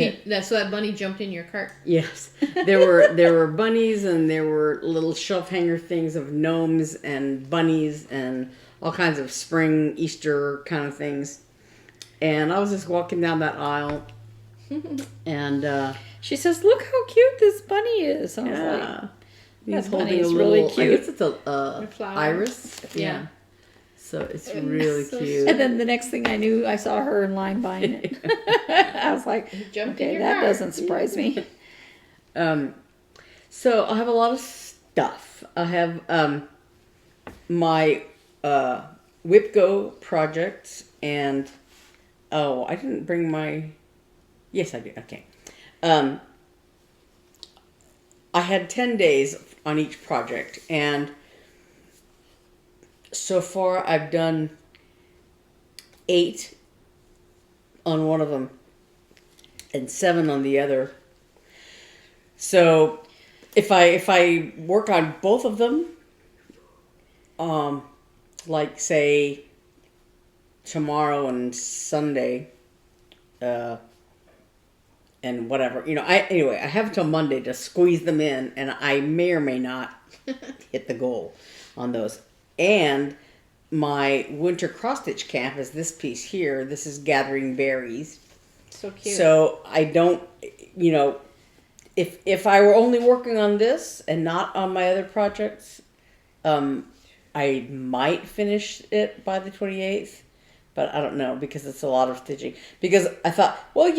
So that bunny jumped in your cart. Yes, there were bunnies, and there were little shelf hanger things of gnomes and bunnies and all kinds of spring Easter kind of things. And I was just walking down that aisle, and she says, "Look how cute this bunny is." I was like, he's holding a little, really cute. I guess it's a flower. iris. Yeah. So it's really so cute. And then the next thing I knew, I saw her in line buying it. I was like, okay, that doesn't surprise me. So I have a lot of stuff. I have my Whip Go project, and I didn't bring my. Yes, I did. Okay. I had 10 days on each project, and so far I've done 8 on one of them and 7 on the other. So if I work on both of them, like say tomorrow and Sunday, and whatever. Anyway, I have until Monday to squeeze them in, and I may or may not hit the goal on those. And my Winter Crossstitch Camp is this piece here. This is gathering berries. So cute. So I don't, if I were only working on this and not on my other projects, I might finish it by the 28th. But I don't know, because it's a lot of stitching. Because I thought, well,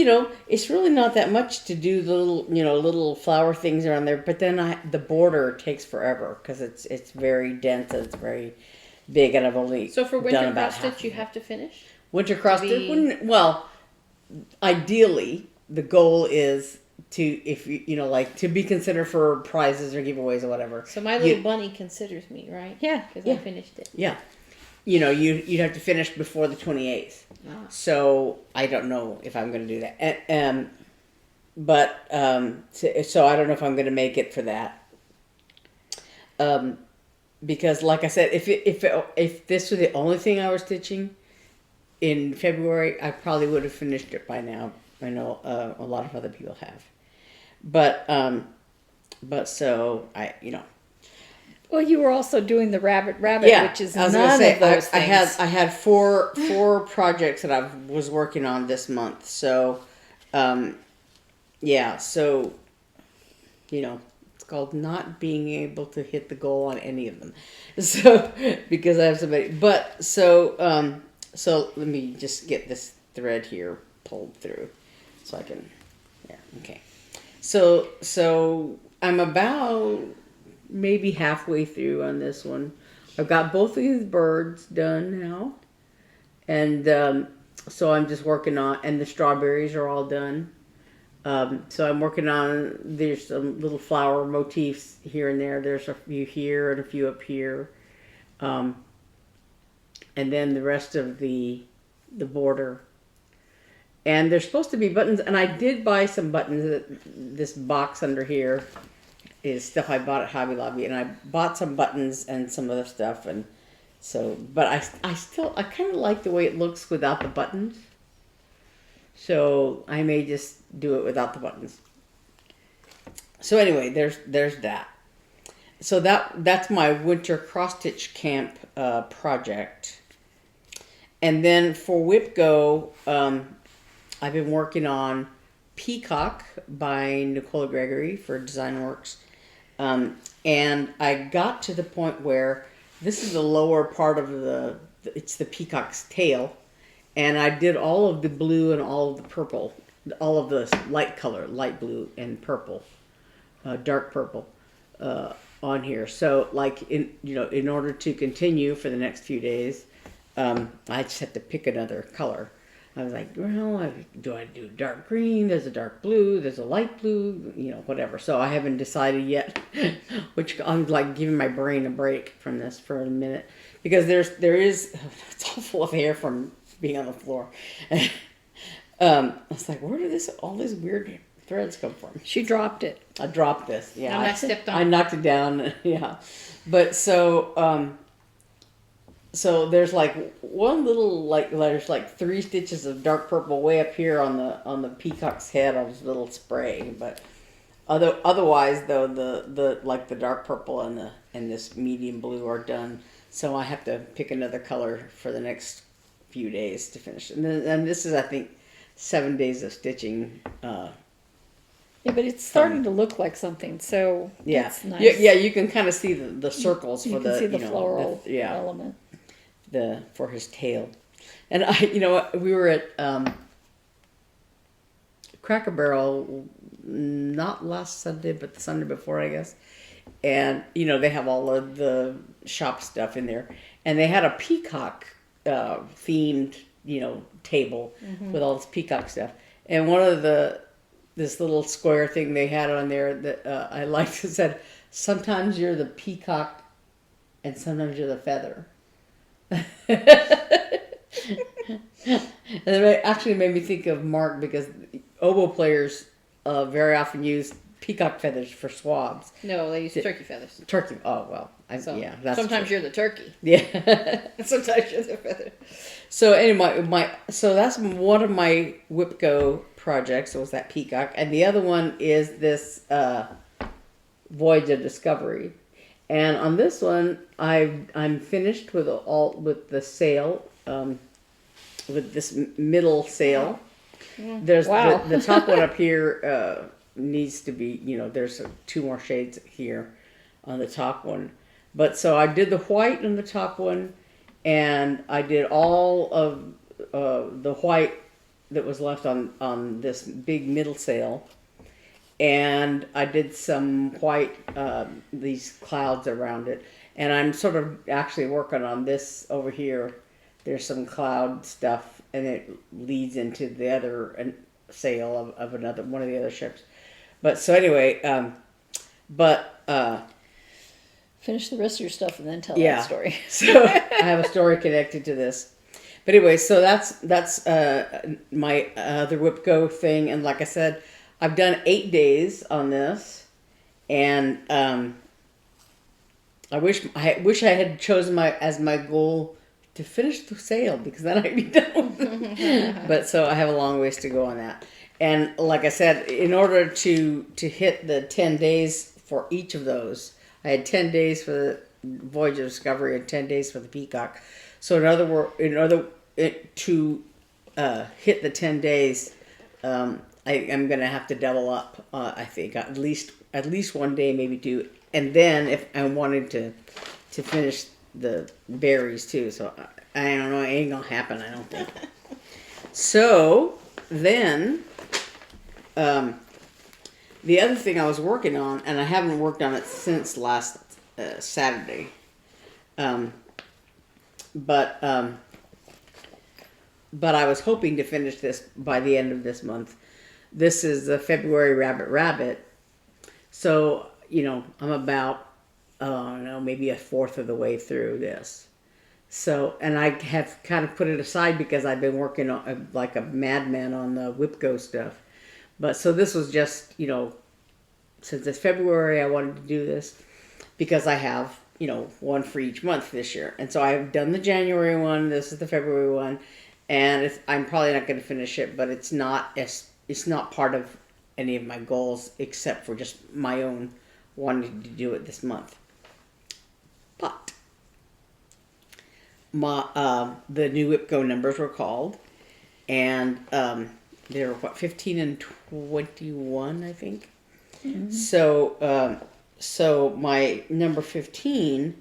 it's really not that much to do the little flower things around there. But then the border takes forever because it's very dense and it's very big, and I've only So for done winter about cross half stitch, you of it. have to finish. Winter crossstitch. Well, ideally, the goal is to to be considered for prizes or giveaways or whatever. So my little bunny considers me, right? Yeah. Because I finished it. Yeah. You'd have to finish before the 28th. Ah. So I don't know if I'm going to do that. So I don't know if I'm going to make it for that. Because like I said, if this was the only thing I was stitching in February, I probably would have finished it by now. I know a lot of other people have. But so Well, you were also doing the rabbit, yeah, which is I was none gonna say, of those I things. had four projects that I was working on this month. So, yeah. So, it's called not being able to hit the goal on any of them. So because I have somebody, but so let me just get this thread here pulled through, so I can. Yeah. Okay. So I'm about maybe halfway through on this one. I've got both of these birds done now. And so I'm just working on, and the strawberries are all done. So I'm working on, there's some little flower motifs here and there. There's a few here and a few up here. And then the rest of the border. And there's supposed to be buttons, and I did buy some buttons. This box under here is stuff I bought at Hobby Lobby, and I bought some buttons and some other stuff, and so, but I kind of like the way it looks without the buttons, so I may just do it without the buttons. So anyway, there's that. So that's my Winter Crossstitch Camp project, and then for WhipGo, I've been working on Peacock by Nicola Gregory for DesignWorks. And I got to the point where this is the lower part of it's the peacock's tail. And I did all of the blue and all of the purple, all of the light color, light blue and purple, dark purple, on here. So in order to continue for the next few days, I just have to pick another color. I was like, well, do I do dark green? There's a dark blue. There's a light blue. Whatever. So I haven't decided yet, which I'm like giving my brain a break from this for a minute, because there is it's all full of hair from being on the floor. I was like, where did all these weird threads come from? She dropped it. I dropped this. Yeah, I stepped on. I knocked it down. Yeah, but so there's like one little there's like 3 stitches of dark purple way up here on the peacock's head on his little spray, but otherwise though the dark purple and this medium blue are done. So I have to pick another color for the next few days to finish. And this is, I think, 7 days of stitching. Yeah, but it's starting to look like something. So Yeah, that's nice. yeah, you can kind of see the circles You for can the see the floral yeah. element. For his tail. And we were at Cracker Barrel not last Sunday but the Sunday before, I guess, and they have all of the shop stuff in there, and they had a peacock themed table with all this peacock stuff, and one of this little square thing they had on there that I liked, it said, sometimes you're the peacock and sometimes you're the feather. And it actually made me think of Mark, because oboe players very often use peacock feathers for swabs. No, they use turkey feathers. Turkey. Oh well, So yeah. That's sometimes true. you're the turkey. Yeah. Sometimes you're the feather. So anyway, so that's one of my Whipco projects was that peacock, and the other one is this Voyage of Discovery. And on this one, I'm finished with the sail, with this middle sail. There's Wow. the top one up here needs to be, there's 2 more shades here on the top one. But so I did the white on the top one, and I did all of the white that was left on this big middle sail. And I did some white, these clouds around it. And I'm sort of actually working on this over here. There's some cloud stuff, and it leads into the other sail of another one of the other ships. But so anyway, Finish the rest of your stuff and then tell yeah. that story. So I have a story connected to this. But anyway, so that's my other Whipco thing, and like I said, I've done 8 days on this, and I wish I had chosen as my goal to finish the sail, because then I'd be done with it. But so I have a long ways to go on that. And like I said, in order to hit the 10 days for each of those, I had 10 days for the Voyage of Discovery and 10 days for the Peacock. So in other words, to hit the 10 days, I'm going to have to double up. I think at least one day, maybe 2, and then if I wanted to finish the berries too. So I don't know. It ain't gonna happen, I don't think. So then, the other thing I was working on, and I haven't worked on it since last Saturday. But I was hoping to finish this by the end of this month. This is the February Rabbit. So, I'm about, I don't know, maybe a fourth of the way through this. So, and I have kind of put it aside because I've been working on, like a madman on the Whipco stuff. But so this was just, since it's February, I wanted to do this because I have, one for each month this year. And so I've done the January one, this is the February one, and I'm probably not going to finish it, but it's not part of any of my goals except for just my own wanting to do it this month. But the new Whipco numbers were called, and they're 15 and 21, I think. Mm-hmm. So my number 15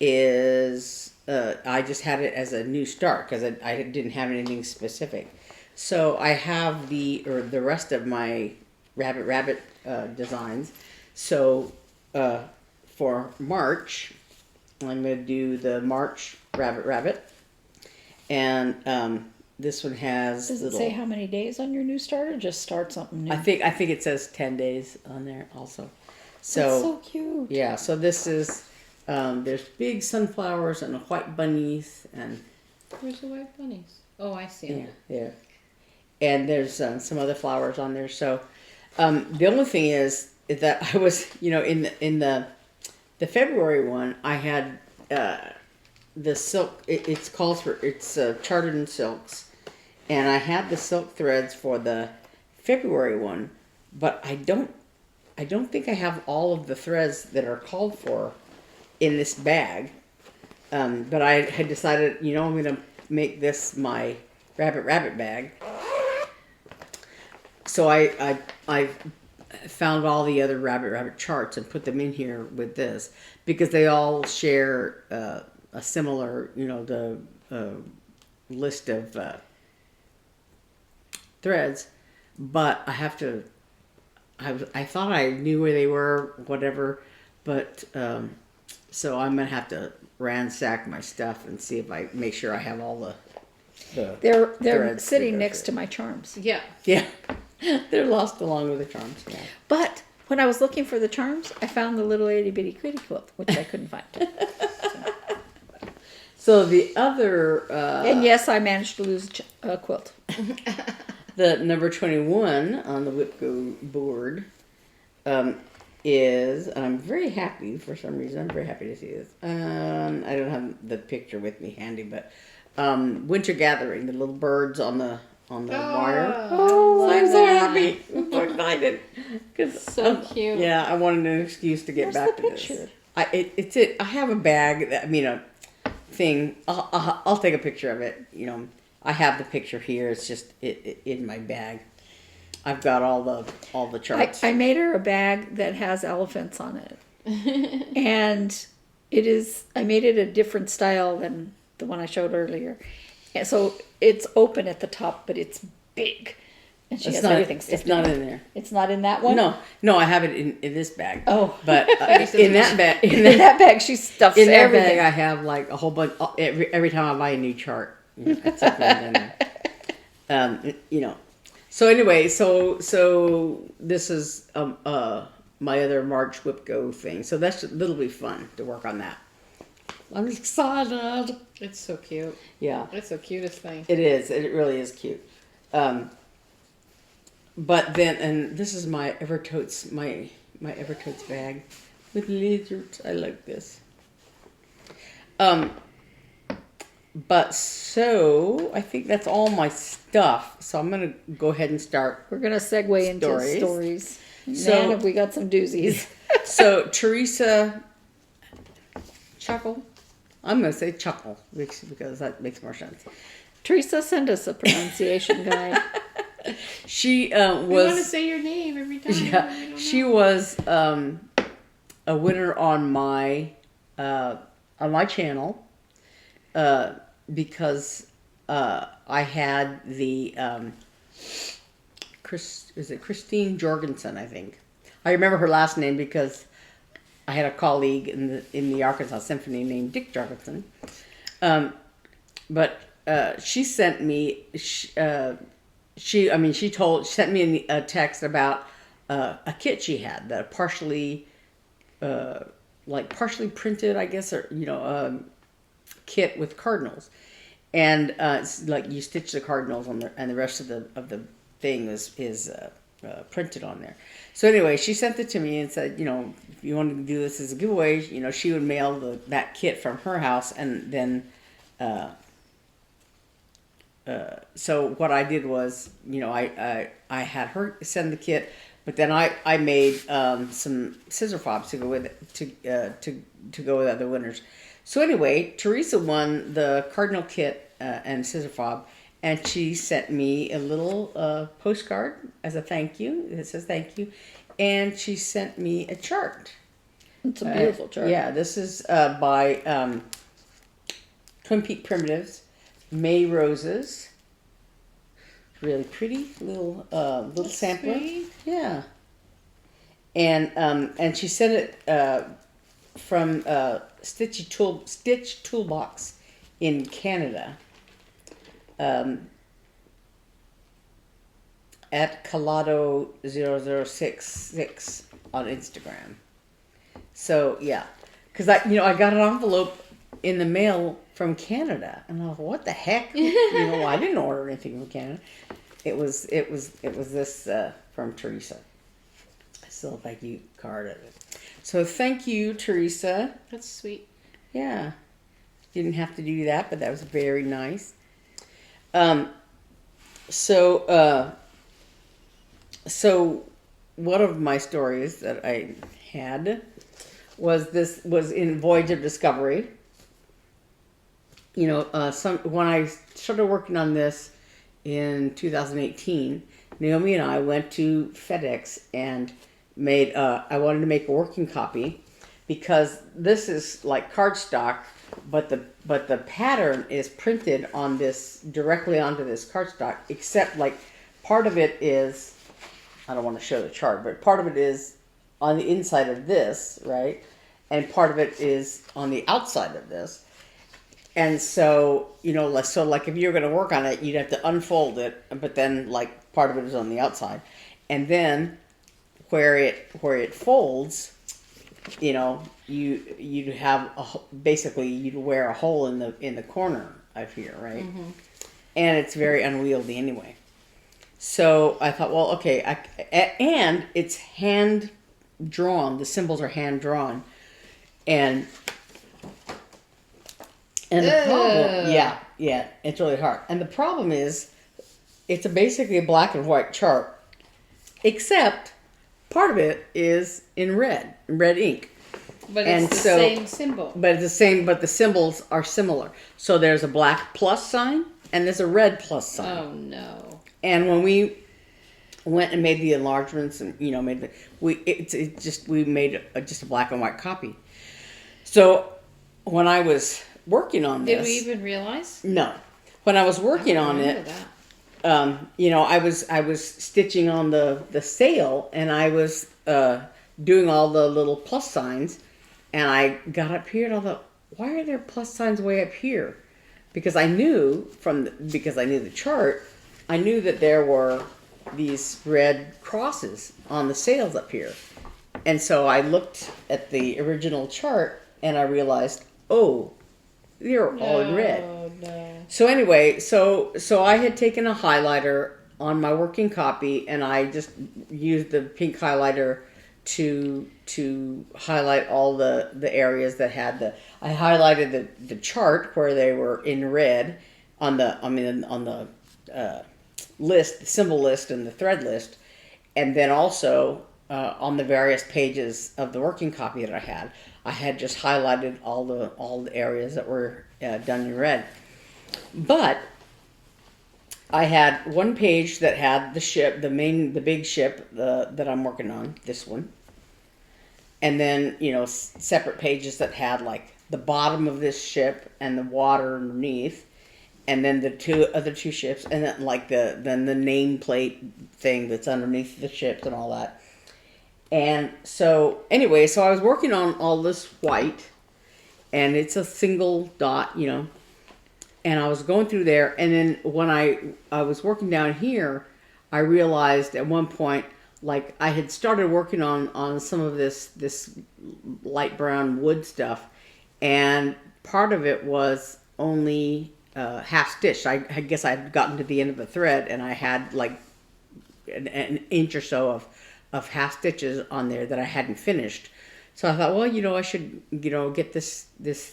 is I just had it as a new start because I didn't have anything specific. So I have the rest of my rabbit designs. So for March, I'm going to do the March rabbit, and this one has. Does it say how many days on your new start, or just start something new? I think it says 10 days on there also. So that's so cute. Yeah. So this is there's big sunflowers and white bunnies and. Where's the white bunnies? Oh, I see them. Yeah. And there's some other flowers on there. So the only thing is that I was, in the February one, I had the silk. It's chartered in silks, and I had the silk threads for the February one, but I don't think I have all of the threads that are called for in this bag. But I had decided, I'm going to make this my rabbit bag. So I found all the other rabbit charts and put them in here with this because they all share a similar, the list of threads. But I have to. I thought I knew where they were, whatever, but so I'm gonna have to ransack my stuff and see if I make sure I have all the they're sitting next to my charms. Yeah. Yeah. They're lost along with the charms. Yeah. But when I was looking for the charms, I found the little itty bitty kitty quilt, which I couldn't find. So the other and yes, I managed to lose a quilt. The number 21 on the Whipco board is, and I'm very happy for some reason. I'm very happy to see this. I don't have the picture with me handy, but Winter Gathering, the little birds on the wire. Oh, I'm so happy. I'm so excited. So cute. Yeah, I wanted an excuse to get back to picture? this. I have a bag. A thing. I'll take a picture of it. I have the picture here. It's just in my bag. I've got all the charts. I made her a bag that has elephants on it. And I made it a different style than the one I showed earlier. And so it's open at the top, but it's big. And she has everything stuffed. It's not in there. It's not in that one? No, I have it in this bag. Oh. But in that bag. In that bag, she stuffs in that everything. bag, I have like a whole bunch. Every time I buy a new chart, it's something in there. So anyway, so this is my other March Whip Go thing. So that'll be fun to work on that. I'm excited. It's so cute. Yeah, It's the cutest thing. it is. It really is cute. But then, and this is my Evertotes, my Evertotes bag with lizards. I like this. But so I think that's all my stuff. So I'm gonna go ahead and start. We're going to segue into stories. Man, have we got some doozies. So Teresa Chuckle. I'm gonna say Chuckle because that makes more sense. Teresa, send us a pronunciation guide. We She want to was. say your name every time. Yeah, she was a winner on my channel because I had the Christine Jorgensen, I think. I remember her last name because I had a colleague in the Arkansas Symphony named Dick Jorgensen. But she sent me. She sent me a text about a kit she had that partially printed, I guess, or kit with cardinals, and it's like you stitch the cardinals on and the rest of the thing is printed on there. So anyway, she sent it to me and said, if you want to do this as a giveaway, she would mail that kit from her house, and then. So what I did was, I had her send the kit, but then I made some scissor fobs to go with it, to go with other winners. So anyway, Teresa won the cardinal kit and scissor fob, and she sent me a little postcard as a thank you. It says thank you, and she sent me a chart. It's a beautiful chart. Yeah, this is by Twin Peak Primitives. May Roses, really pretty little sampler. Sweet. Yeah, and she sent it from Stitch Toolbox in Canada. At Calado0066 on Instagram. So yeah, because I got an envelope in the mail from Canada, and I was like, what the heck? I didn't order anything from Canada. It was this from Teresa. Still a thank you card of it. So thank you, Teresa. That's sweet. Yeah, didn't have to do that, but that was very nice. So one of my stories that I had was in Voyage of Discovery. When I started working on this in 2018, Naomi and I went to FedEx and I wanted to make a working copy because this is like cardstock, but the pattern is printed on this directly onto this cardstock, except like part of it is, I don't want to show the chart, but part of it is on the inside of this, right? And part of it is on the outside of this. And so, like if you're going to work on it, you'd have to unfold it, but then like part of it is on the outside. And then where it folds, you'd have basically you'd wear a hole in the corner of here, right? Mm-hmm. And it's very unwieldy anyway. So I thought, well, okay, and it's hand drawn. The symbols are hand drawn, and the problem, yeah, it's really hard. And the problem is, it's basically a black and white chart, except part of it is in red ink. But it's the same symbol. But it's the same, but the symbols are similar. So there's a black plus sign and there's a red plus sign. Oh no. And when we went and made the enlargements and we made just a black and white copy. So when I was working on this, did we even realize? No. When I was working on it, I was stitching on the sail, and I was doing all the little plus signs, and I got up here and I thought, why are there plus signs way up here? Because I knew because I knew the chart, I knew that there were these red crosses on the sails up here. And so I looked at the original chart and I realized, oh, they're all in red. No. So anyway, so I had taken a highlighter on my working copy, and I just used the pink highlighter to highlight all the areas that had I highlighted the chart where they were in red on the list, the symbol list and the thread list, and then also on the various pages of the working copy that I had just highlighted all the areas that were done in red. But I had one page that had the ship, the big ship that I'm working on, this one. And then, separate pages that had like the bottom of this ship and the water underneath. And then the other two ships, and then like the nameplate thing that's underneath the ships and all that. And so anyway, so I was working on all this white, and it's a single dot, and I was going through there, and then when I was working down here, I realized at one point, like I had started working on some of this light brown wood stuff, and part of it was only half stitched. I guess I had gotten to the end of the thread, and I had like an inch or so of half stitches on there that I hadn't finished. So I thought, well, I should, get this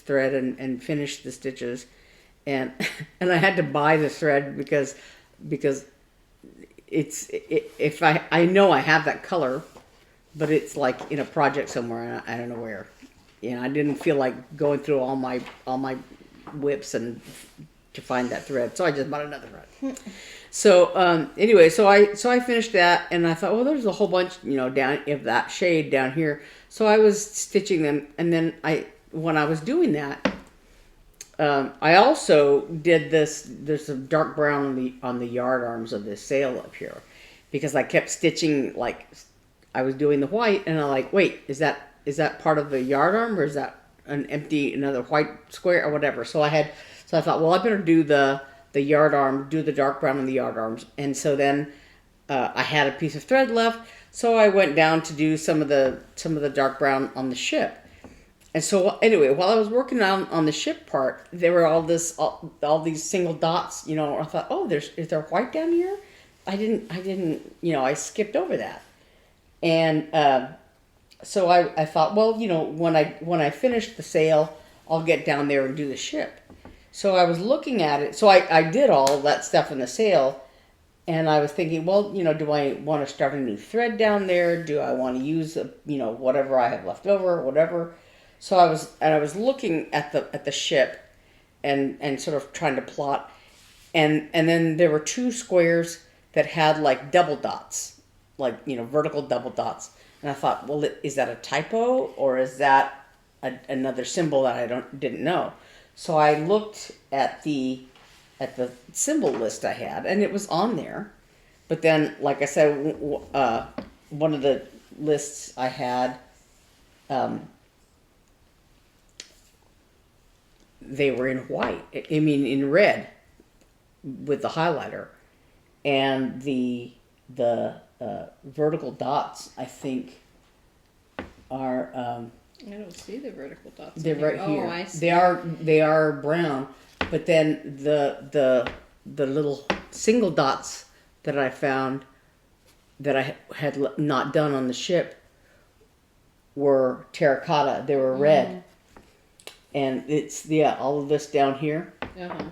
thread and finish the stitches. And I had to buy the thread because if I know I have that color, but it's like in a project somewhere and I don't know where. I didn't feel like going through all my whips and to find that thread, so I just bought another thread. So anyway, so I finished that, and I thought, well, there's a whole bunch, down of that shade down here. So I was stitching them, and then when I was doing that, I also did this. There's some dark brown on the yard arms of this sail up here, because I kept stitching, like I was doing the white, and I'm like, wait, is that part of the yard arm, or is that another white square or whatever? So I thought, well, I better do the yard arm, do the dark brown on the yard arms. And so then I had a piece of thread left, so I went down to do some of the dark brown on the ship. And so anyway, while I was working on the ship part, there were all these single dots, I thought, oh, is there white down here? I didn't, I skipped over that. And so I thought, well, when I finish the sail, I'll get down there and do the ship. So I was looking at it. So I did all that stuff in the sail, and I was thinking, well, do I want to start a new thread down there? Do I want to use whatever I have left over, or whatever? So I was looking at the ship, and sort of trying to plot, and then there were two squares that had like double dots, like vertical double dots, and I thought, well, is that a typo, or is that another symbol that I didn't know? So I looked at the symbol list I had, and it was on there. But then, like I said, one of the lists I had, they were in white. In red, with the highlighter, and the vertical dots, I think, are. I don't see the vertical dots. They're right here. Oh, I see. They are brown, but then the little single dots that I found that I had not done on the ship were terracotta. They were red. And it's, all of this down here. Uh-huh.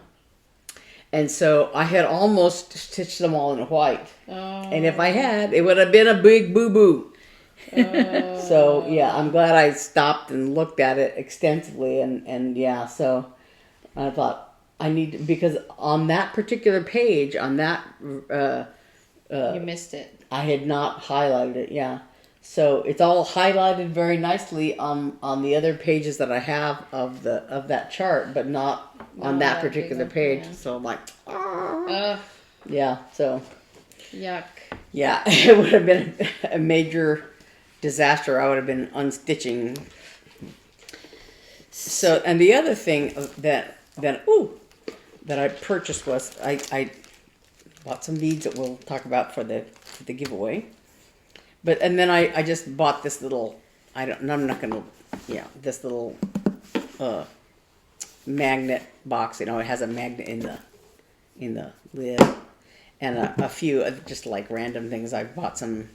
And so I had almost stitched them all in white. Oh. And if I had, it would have been a big boo-boo. So, yeah, I'm glad I stopped and looked at it extensively. And yeah, so I thought I need to, because on that particular page, on that... you missed it. I had not highlighted it, yeah. So it's all highlighted very nicely on the other pages that I have of that chart, but not on that particular page. Yeah. So I'm like, yeah. So yuck. Yeah, it would have been a major disaster. I would have been unstitching. So, and the other thing that I purchased was I bought some beads that we'll talk about for the giveaway. And then I just bought this little, this little magnet box. You know, it has a magnet in the lid, and a few just like random things. I bought some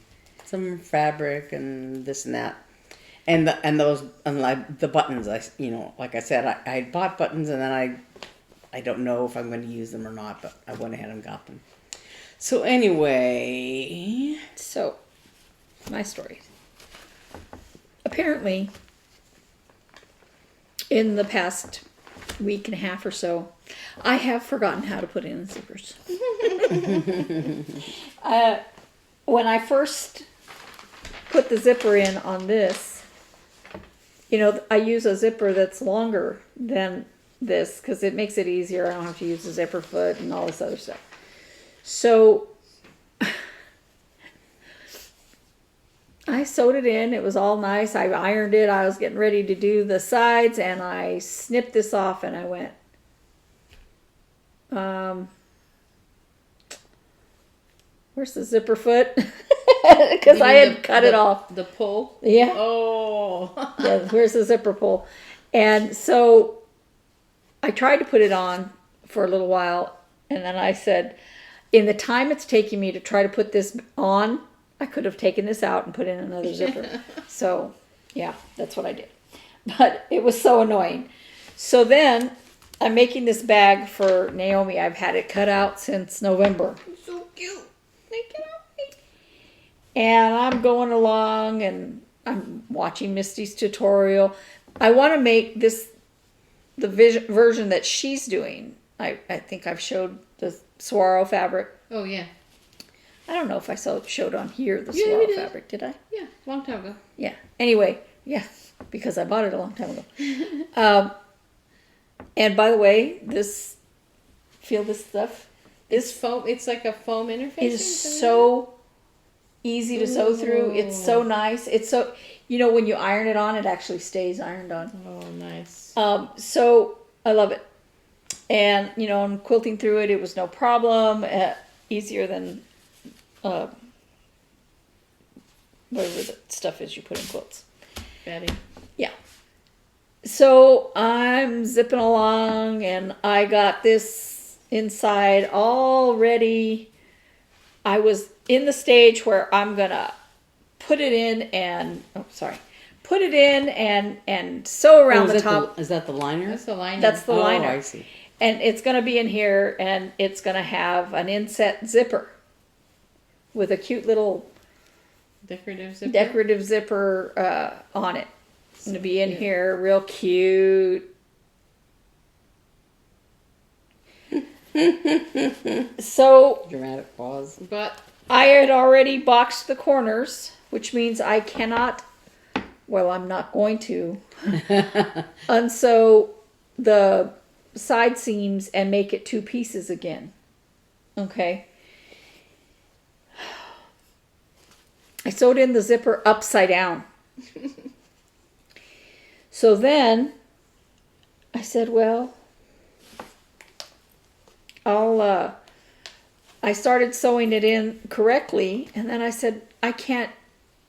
fabric and this and that, and the buttons. Like I said, I bought buttons, and then I don't know if I'm going to use them or not, but I went ahead and got them. So anyway, my story. Apparently, in the past week and a half or so, I have forgotten how to put in the zippers. When I first put the zipper in on this, I use a zipper that's longer than this because it makes it easier. I don't have to use the zipper foot and all this other stuff. So I sewed it in. It was all nice. I ironed it. I was getting ready to do the sides, and I snipped this off, and I went, where's the zipper foot? Because I had cut it off. The pull? Yeah. Oh. Yeah, where's the zipper pull? And so I tried to put it on for a little while, and then I said, in the time it's taking me to try to put this on, I could have taken this out and put in another zipper. So, yeah, that's what I did. But it was so annoying. So then, I'm making this bag for Naomi. I've had it cut out since November. It's so cute. Make it up. And I'm going along, and I'm watching Misty's tutorial. I want to make this the version that she's doing. I think I've showed the Swaro fabric. Oh, yeah. I don't know if I showed on here the Yeah, Swaro fabric, did I? Yeah, long time ago. Yeah. Anyway, yeah, because I bought it a long time ago. And by the way, feel this stuff? It's foam. It's like a foam interface. It is so easy to sew through. It's so nice. It's so, when you iron it on, it actually stays ironed on. Oh, nice. So I love it. And, I'm quilting through it. It was no problem. Easier than whatever the stuff is you put in quilts. Betty. Yeah. So I'm zipping along, and I got this inside all ready. I was in the stage where I'm gonna put it in and sew around the top. Is that the liner? That's the liner. That's the liner. Oh, I see. And it's gonna be in here, and it's gonna have an inset zipper with a cute little decorative zipper on it. It's going to be in here, real cute. So Dramatic pause. But I had already boxed the corners, which means I cannot, I'm not going to, unsew the side seams and make it two pieces again. Okay. I sewed in the zipper upside down. So then I said, I started sewing it in correctly, and then I said, I can't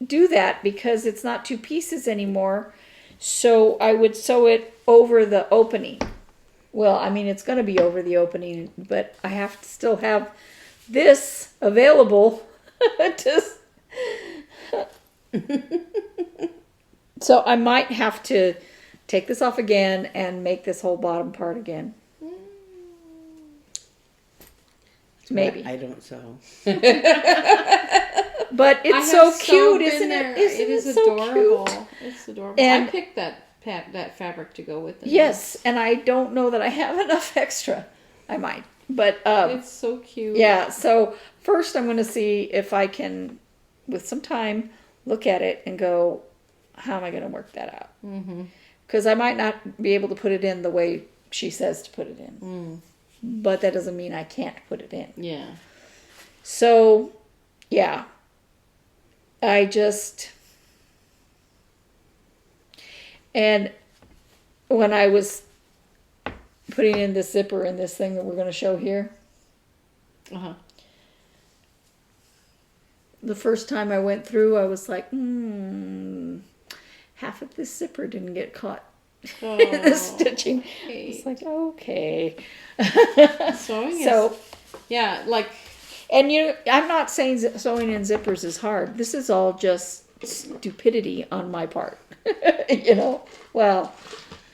do that because it's not two pieces anymore. So I would sew it over the opening. It's going to be over the opening, but I have to still have this So I might have to take this off again and make this whole bottom part again. Maybe. I don't sew. But it's so cute, isn't it? Isn't It is it so adorable. cute? It's adorable. And- I picked that fabric to go with it. Yes, and I don't know that I have enough extra. I might. But It's so cute. yeah, so first I'm going to see if I can, with some time, look at it and go, how am I going to work that out? Because I might not be able to put it in the way she says to put it in. But that doesn't mean I can't put it in. Yeah. So, yeah. I just... And when I was putting in this zipper in this thing that we're going to show here, Uh-huh. the first time I went through, I was like, half of this zipper didn't get caught in the stitching. It's like, okay. Sewing So, is, yeah, like, and I'm not saying sewing in zippers is hard. This is all just stupidity on my part. Well,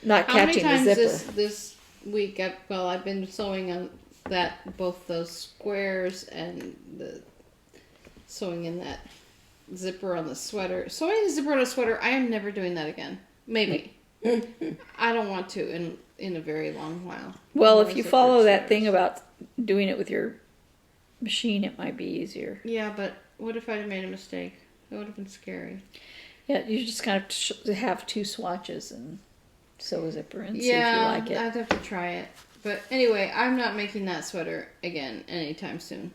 not how many catching the times zipper. this week, I've been sewing on both those squares and the sewing in that zipper on the sweater. Sewing the zipper on a sweater, I am never doing that again. Maybe. I don't want to in a very long while. Well, More if you zipper follow that sweaters. thing about doing it with your machine, it might be easier. Yeah, but what if I'd have made a mistake? That would have been scary. Yeah, you just kind of have 2 swatches and sew a zipper and see if you like it. I'd have to try it. But anyway, I'm not making that sweater again anytime soon.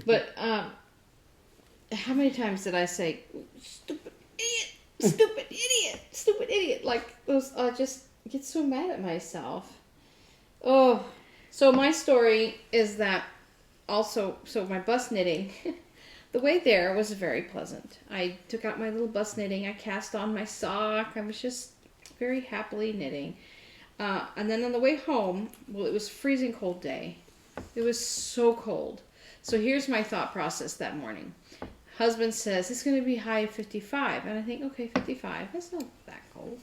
But how many times did I say, stupid idiot, stupid idiot, stupid idiot? Like, those, I just get so mad at myself. Oh, so my story is that also, so my bus knitting, the way there was very pleasant. I took out my little bus knitting, I cast on my sock, I was just very happily knitting. And then on the way home, well, it was a freezing cold day. It was so cold. So here's my thought process that morning. Husband says, it's going to be high of 55. And I think, okay, 55, that's not that cold.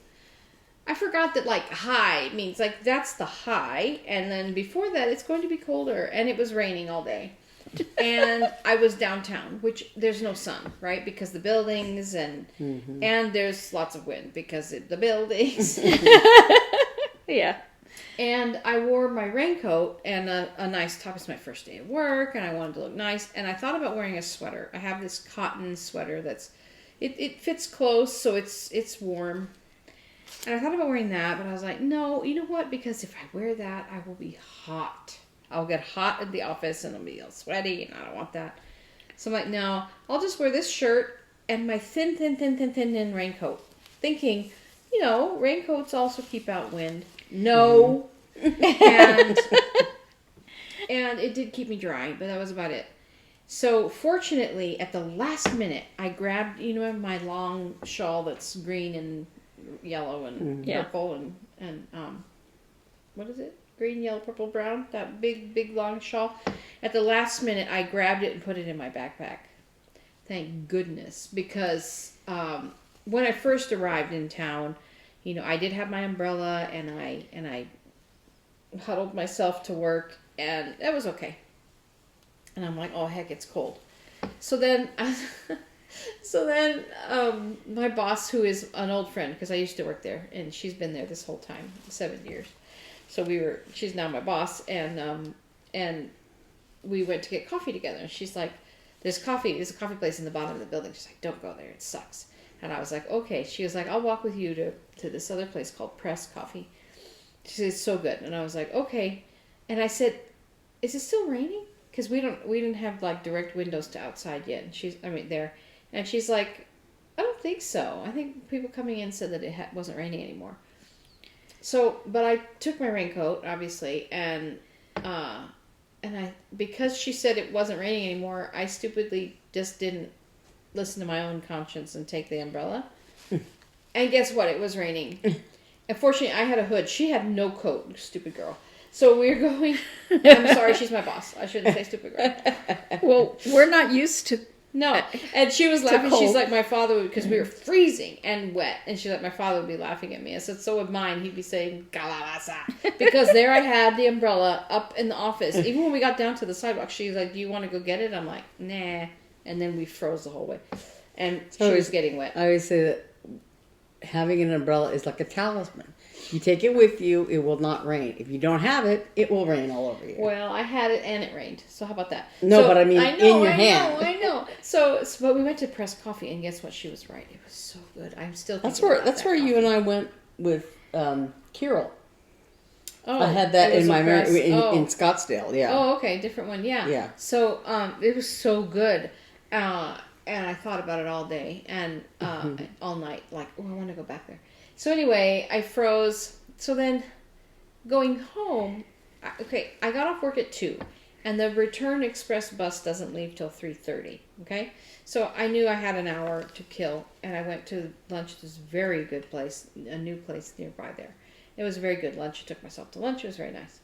I forgot that, like, high means, like, that's the high. And then before that, it's going to be colder. And it was raining all day. And I was downtown, which there's no sun, right? Because the buildings and there's lots of wind because of the buildings. Yeah. And I wore my raincoat and a nice top. It's my first day of work, and I wanted to look nice. And I thought about wearing a sweater. I have this cotton sweater that's, it fits close, so it's warm. And I thought about wearing that, but I was like, no, you know what? Because if I wear that, I will be hot. I'll get hot at the office, and I'll be all sweaty, and I don't want that. So I'm like, no, I'll just wear this shirt and my thin raincoat. Thinking, raincoats also keep out wind. No. And it did keep me dry, but that was about it. So fortunately, at the last minute, I grabbed, my long shawl that's green and yellow and purple and what is it? Green, yellow, purple, brown. That big long shawl. At the last minute, I grabbed it and put it in my backpack. Thank goodness, because when I first arrived in town, I did have my umbrella, and I huddled myself to work, and that was okay. And I'm like, oh heck, it's cold. So then, my boss, who is an old friend, because I used to work there, and she's been there this whole time, 7 years. So she's now my boss, and we went to get coffee together. And she's like, there's a coffee place in the bottom of the building. She's like, don't go there, it sucks. And I was like, okay. She was like, I'll walk with you to this other place called Press Coffee. She said, it's so good. And I was like, okay. And I said, is it still raining? Because we didn't have like direct windows to outside yet. And there. And she's like, I don't think so. I think people coming in said that it wasn't raining anymore. So, but I took my raincoat, obviously, and because she said it wasn't raining anymore, I stupidly just didn't listen to my own conscience and take the umbrella. And guess what? It was raining. Unfortunately, I had a hood. She had no coat, stupid girl. So we were going... I'm sorry, she's my boss. I shouldn't say stupid girl. Well, we're not used to No. And she was laughing. She's cold. like, my father would, because we were freezing and wet. And she's like, my father would be laughing at me. I said, so would mine. He'd be saying, "Kalabasa." Because there I had the umbrella up in the office. Even when we got down to the sidewalk, she was like, do you want to go get it? I'm like, nah. And then we froze the whole way. And she was getting wet. I always say that having an umbrella is like a talisman. You take it with you, it will not rain. If you don't have it, it will rain all over you. Well, I had it and it rained. So how about that? No, so, but I mean in your hand. I know. So, but we went to Press Coffee, and guess what? She was right. It was so good. I'm still. That's where you and I went with Kirill. Oh, I had that in my in Scottsdale. Yeah. Oh, okay, different one. Yeah. Yeah. So it was so good, and I thought about it all day and all night. Like, oh, I want to go back there. So anyway, I froze. So then, going home, I got off work at 2, and the return express bus doesn't leave till 3:30. Okay, so I knew I had an hour to kill, and I went to lunch at this very good place, a new place nearby there. It was a very good lunch. I took myself to lunch. It was very nice.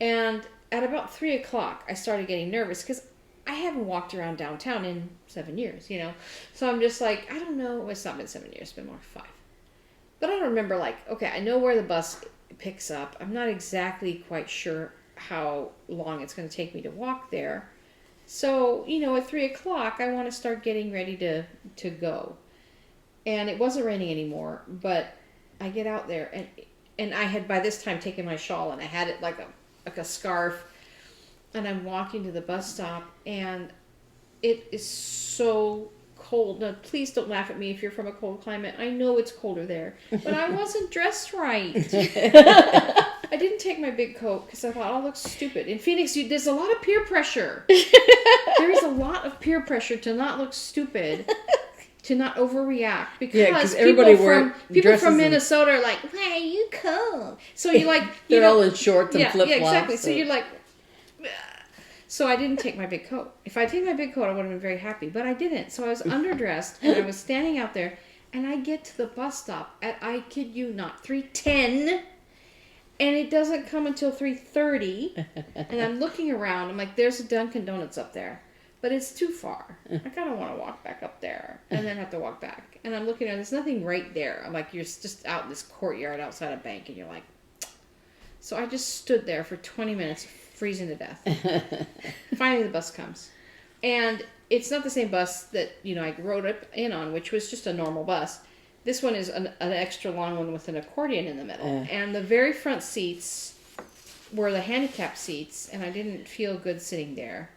And at about 3 o'clock, I started getting nervous because I haven't walked around downtown in 7 years, So I'm just like, I don't know. It's not been 7 years. It's been more 5. But I don't remember, okay, I know where the bus picks up. I'm not exactly quite sure how long it's going to take me to walk there. So, at 3 o'clock, I want to start getting ready to go. And it wasn't raining anymore, but I get out there, and I had by this time taken my shawl, and I had it like a scarf, and I'm walking to the bus stop, and it is so cold. Now, please don't laugh at me if you're from a cold climate. I know it's colder there, but I wasn't dressed right. I didn't take my big coat because I thought I'll look stupid. In Phoenix, there's a lot of peer pressure. There is a lot of peer pressure to not look stupid, to not overreact, because people from Minnesota are like, "Why are you cold?" So you're like, they're all in shorts and flip flops. Yeah, exactly. So you're like. So I didn't take my big coat. If I take my big coat, I would have been very happy. But I didn't. So I was underdressed, and I was standing out there, and I get to the bus stop at, I kid you not, 3:10, and it doesn't come until 3:30. And I'm looking around. I'm like, there's a Dunkin' Donuts up there, but it's too far. I kind of want to walk back up there and then have to walk back. And I'm looking at, there's nothing right there. I'm like, you're just out in this courtyard outside a bank, and you're like, so I just stood there for 20 minutes, freezing to death. Finally, the bus comes. And it's not the same bus that, I rode up in on, which was just a normal bus. This one is an extra long one with an accordion in the middle. And the very front seats were the handicapped seats, and I didn't feel good sitting there.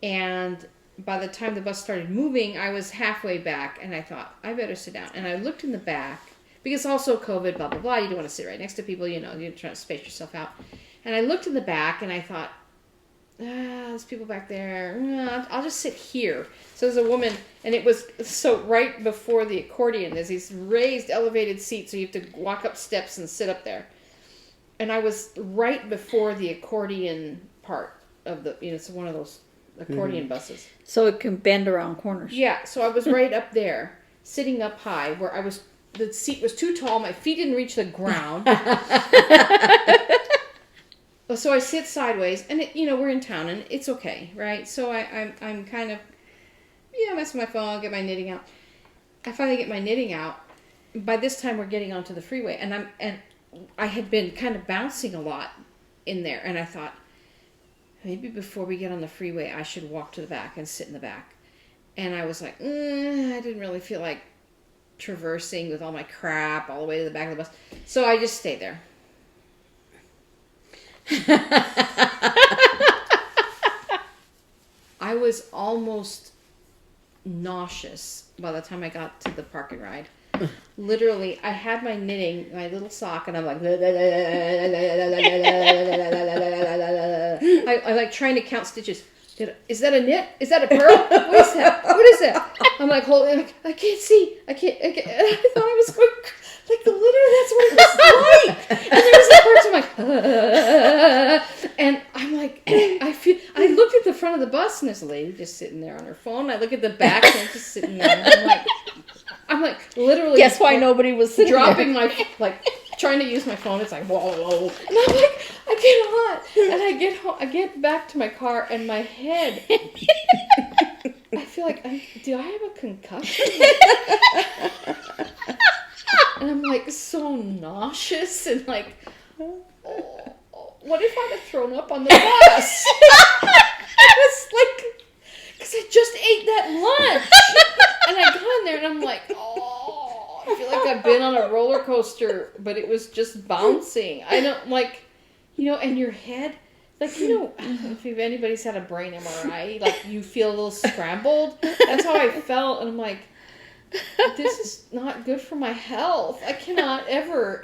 And by the time the bus started moving, I was halfway back, and I thought, I better sit down. And I looked in the back, because also COVID, blah, blah, blah. You don't want to sit right next to people, you're trying to space yourself out. And I looked in the back, and I thought, there's people back there. I'll just sit here. So there's a woman, and it was so right before the accordion. There's these raised, elevated seats, so you have to walk up steps and sit up there. And I was right before the accordion part of the, it's one of those accordion buses. So it can bend around corners. Yeah, so I was right up there, sitting up high, where the seat was too tall. My feet didn't reach the ground. So I sit sideways, and we're in town, and it's okay, right? So I'm kind of, messing with my phone, get my knitting out. I finally get my knitting out. By this time, we're getting onto the freeway, and I had been kind of bouncing a lot in there, and I thought, maybe before we get on the freeway, I should walk to the back and sit in the back. And I was like, I didn't really feel like traversing with all my crap all the way to the back of the bus. So I just stayed there. I was almost nauseous by the time I got to the park and ride. Literally, I had my knitting, my little sock, and I'm like, I'm like trying to count stitches. Is that a knit? Is that a purl? What is that? What is that? I'm like holding, I can't see. I can't. And I thought I was going, like, literally, that's what it was like. And there was that part, I'm like, and I'm like, I looked at the front of the bus, and there's a lady just sitting there on her phone. I look at the back, and she's just sitting there. And I'm like, literally. Guess why nobody was sitting dropping there? Trying to use my phone. It's like, whoa. And I'm like, I get hot. And I get home, I get back to my car, and my head I feel like, do I have a concussion? And I'm like so nauseous and like, oh, what if I'd have thrown up on the bus? It was like, because I just ate that lunch. And I got in there and I'm like, oh, I feel like I've been on a roller coaster, but it was just bouncing. I don't like, and your head, like, if anybody's had a brain MRI, like you feel a little scrambled. That's how I felt. And I'm like, this is not good for my health. I cannot ever.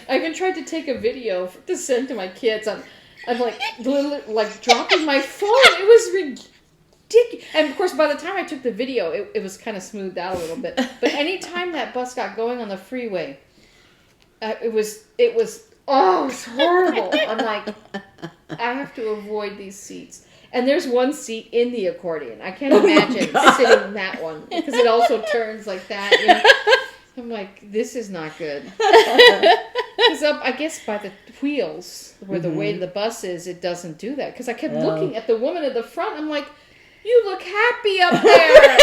I even tried to take a video to send to my kids. I'm like, literally, like dropping my phone. It was ridiculous. And of course, by the time I took the video, it was kind of smoothed out a little bit. But anytime that bus got going on the freeway, it was horrible. I'm like, I have to avoid these seats. And there's one seat in the accordion. I can't imagine sitting in that one because it also turns like that. I'm like, this is not good. Because I guess by the wheels, where the way the bus is, it doesn't do that. Because I kept looking at the woman at the front. I'm like, you look happy up there.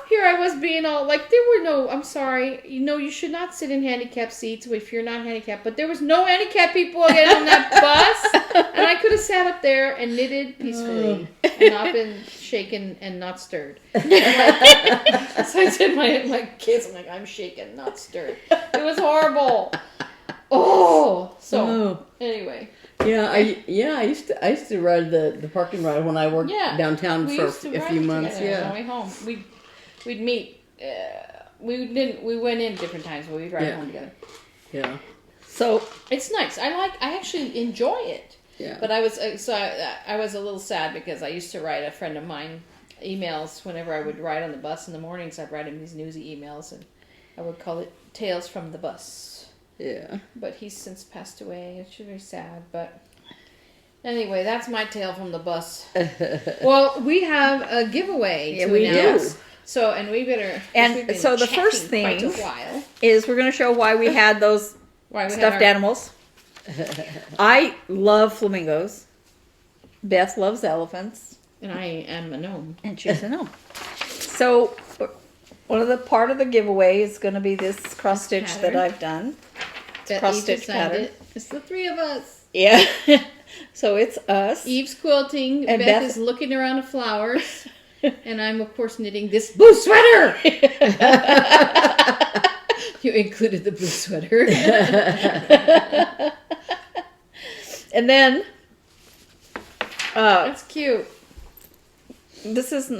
Here I was being all like, I'm sorry, you should not sit in handicapped seats if you're not handicapped. But there was no handicapped people again on that bus. And I could have sat up there and knitted peacefully and not been shaken and not stirred. So I said my kids, I'm like, I'm shaken, not stirred. It was horrible. Anyway. Yeah, I used to ride the parking ride when I worked downtown for a few months. On the way home, we'd meet. We went in different times, but we'd ride home together. Yeah. So it's nice. I actually enjoy it. Yeah. But I was a little sad because I used to write a friend of mine emails whenever I would ride on the bus in the mornings. I'd write him these newsy emails, and I would call it Tales from the Bus. Yeah. But he's since passed away. It's very sad, but anyway, that's my tale from the bus. Well, we have a giveaway to announce. Do. So, and we better... And so the first thing is we're going to show why we had those stuffed animals. I love flamingos. Beth loves elephants. And I am a gnome. And she's a gnome. So, part of the giveaway is going to be this cross stitch that I've done. It's cross stitch pattern. It's the three of us. Yeah. So it's us. Eve's quilting. And Beth is looking around at flowers. And I'm, of course, knitting this blue sweater. You included the blue sweater. And then... that's cute. This is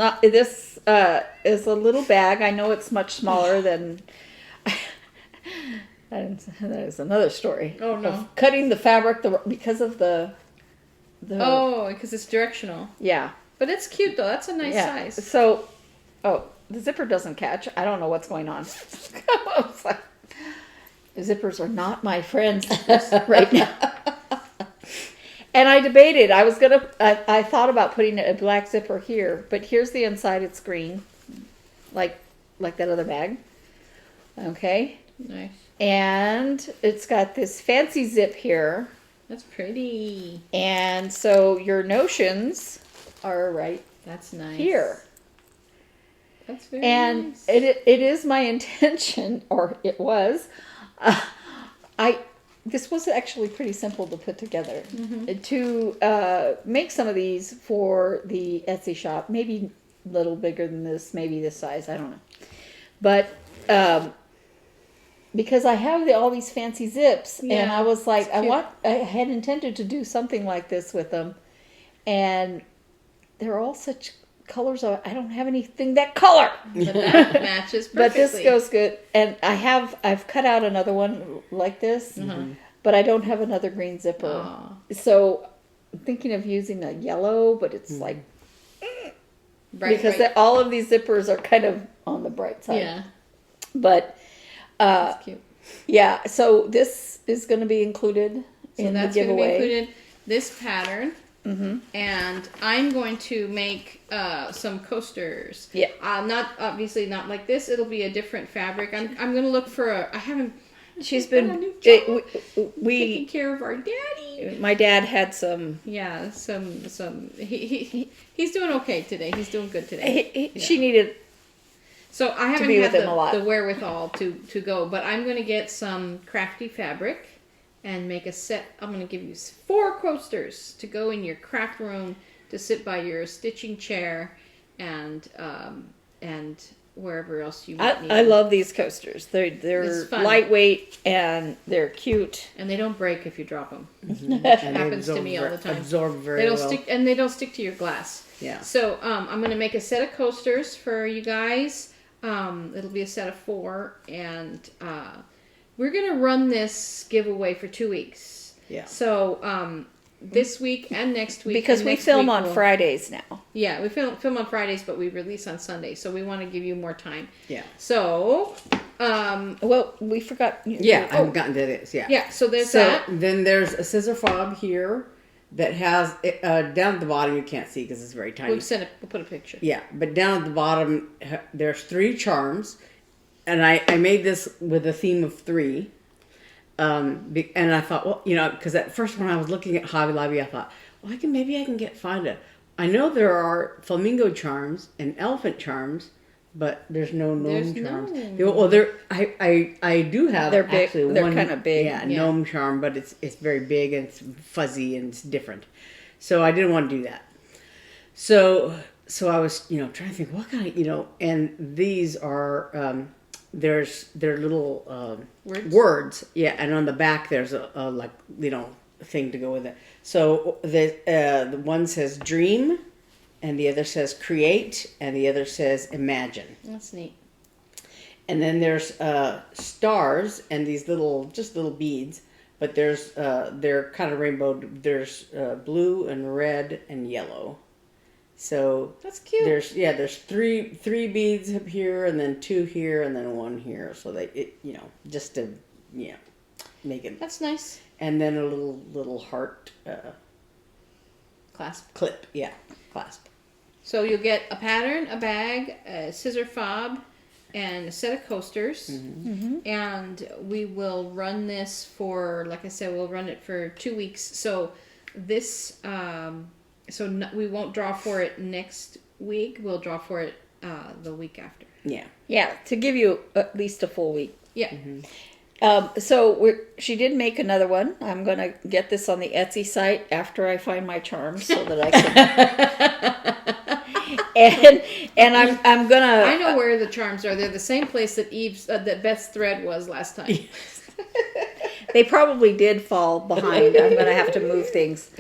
a little bag. I know it's much smaller than... that is another story. Oh, no. Of cutting the fabric because of the... Oh, because it's directional. Yeah. But it's cute, though. That's a nice size. So, the zipper doesn't catch. I don't know what's going on. The zippers are not my friends right now. And I debated. I thought about putting a black zipper here, but here's the inside. It's green, like that other bag. Okay. Nice. And it's got this fancy zip here. That's pretty. And so your notions are right. That's nice. Here. That's very And nice. it is my intention, or it was. This was actually pretty simple to put together. Mm-hmm. To make some of these for the Etsy shop. Maybe a little bigger than this, maybe this size, I don't know. But because I have all these fancy zips, and I was like, I had intended to do something like this with them, and they're all such colors. I don't have anything that color. But that matches perfectly. But this goes good, and I've cut out another one like this, but I don't have another green zipper. Aww. So I'm thinking of using a yellow, but it's like because all of these zippers are kind of on the bright side. Yeah, but that's cute. Yeah, so this is going to be included in the giveaway. Going to be included. This pattern. Mm-hmm. And I'm going to make some coasters. Yeah. Not obviously not like this. It'll be a different fabric. I'm going to look for I haven't She's Got a been. new It, job. Taking we care of our daddy. my dad had some. Yeah, he's doing okay today. He's doing good today. She needed. So I haven't be had with him a lot. the wherewithal to go, but I'm going to get some crafty fabric and make a set. I'm going to give you 4 coasters to go in your craft room to sit by your stitching chair and wherever else you might need. I love these coasters. They're It's fun. lightweight and they're cute. And they don't break if you drop them. And happens they to me all the time. Absorb very They don't well. stick, and they don't stick to your glass. Yeah. So I'm going to make a set of coasters for you guys. It'll be a set of 4, and we're going to run this giveaway for 2 weeks. Yeah. So this week and next week. Because and we next film week on Fridays now. Yeah, we film on Fridays, but we release on Sundays. So we want to give you more time. Yeah. So, Well, we forgot. Yeah, I haven't gotten to this. Yeah. yeah, so there's So that. then there's a scissor fob here that has down at the bottom. You can't see because it's very tiny. We'll put a picture. Yeah, but down at the bottom there's 3 charms, and I made this with a theme of 3. And I thought, well, because at first when I was looking at Hobby Lobby, I thought, well, maybe I can find a. I know there are flamingo charms and elephant charms, but there's no gnome charms. Well, I do have. They're big. Actually They're one, kind of big. Yeah, gnome charm, but it's very big and it's fuzzy and it's different. So I didn't want to do that. So I was trying to think what kind of and these are they're little words, yeah, and on the back there's a thing to go with it. So the one says dream, and the other says create, and the other says imagine. That's neat. And then there's stars and these little beads, but they're kind of rainbow. There's blue and red and yellow. So That's cute. There's three beads up here, and then 2 here, and then 1 here. So just to make it. That's nice. And then a little heart Clasp. clip, clasp. So you'll get a pattern, a bag, a scissor fob, and a set of coasters. Mm-hmm. And we will run this for, like I said, we'll run it for 2 weeks. So this, we won't draw for it next week. We'll draw for it the week after. Yeah. Yeah, to give you at least a full week. Yeah. Mm-hmm. She did make another one. I'm going to get this on the Etsy site after I find my charms so that I can. and I'm going to. I know where the charms are. They're the same place that that Beth's thread was last time. They probably did fall behind. I'm going to have to move things.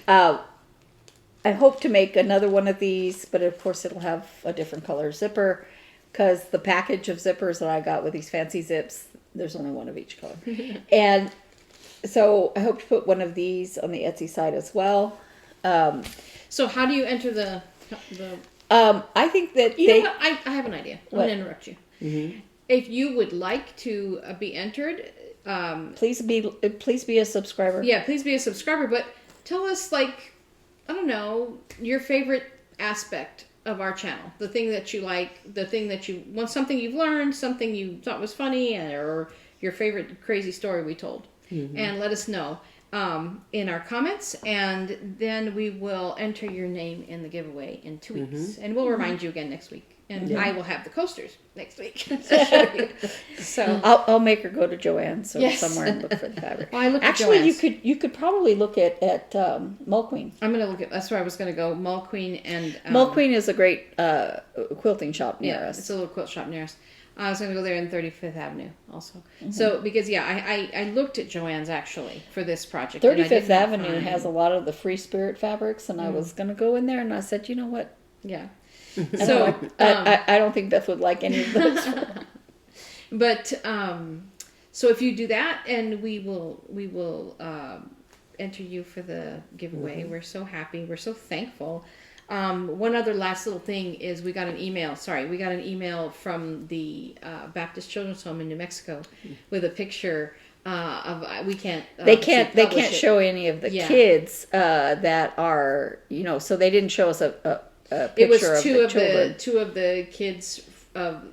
I hope to make another one of these, but of course it'll have a different color zipper because the package of zippers that I got with these fancy zips, there's only one of each color. And so I hope to put one of these on the Etsy site as well. So how do you enter the I think that know what? I have an idea. I'm What? going to interrupt you. Mm-hmm. If you would like to be entered, please be a subscriber. yeah, please be a subscriber. But tell us, I don't know, your favorite aspect of our channel. The thing that you like, the thing that you want, something you've learned, something you thought was funny, or your favorite crazy story we told. Mm-hmm. And let us know in our comments, and then we will enter your name in the giveaway in 2 weeks. Mm-hmm. And we'll remind you again next week. And I will have the coasters next week to show you. So I'll make her go to Joann's or Yes. somewhere and look for the fabric. Well, I looked at Actually, Joann's. you could probably look at Mull Queen. I'm going to look at, that's where I was going to go, Mull Queen and... Mull Queen is a great quilting shop near Yeah, us. it's a little quilt shop near us. I was going to go there in 35th Avenue also. So, because, I looked at Joann's actually for this project. and I did 35th not Avenue find- has a lot of the Free Spirit fabrics, and I was going to go in there, and I said, you know what? Yeah. So I don't think Beth would like any of those. But, so if you do that, and we will enter you for the giveaway. We're so happy. We're so thankful. One other last little thing is we got an email from the Baptist Children's Home in New Mexico with a picture of we can't They can't publish it. show any of the kids that are so they didn't show us a picture It was of the children. two of the kids of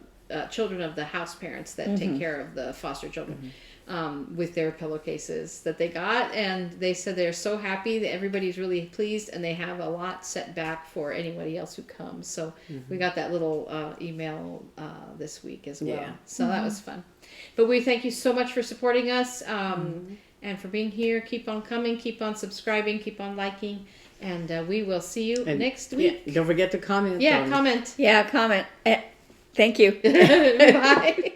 children of the house parents that take care of the foster children. With their pillowcases that they got, and they said they're so happy that everybody's really pleased, and they have a lot set back for anybody else who comes. So we got that little email this week as well. Yeah. So that was fun. But we thank you so much for supporting us and for being here. Keep on coming, keep on subscribing, keep on liking, and we will see you next week. Yeah, don't forget to comment. Comment. Yeah, comment. Thank you. Bye.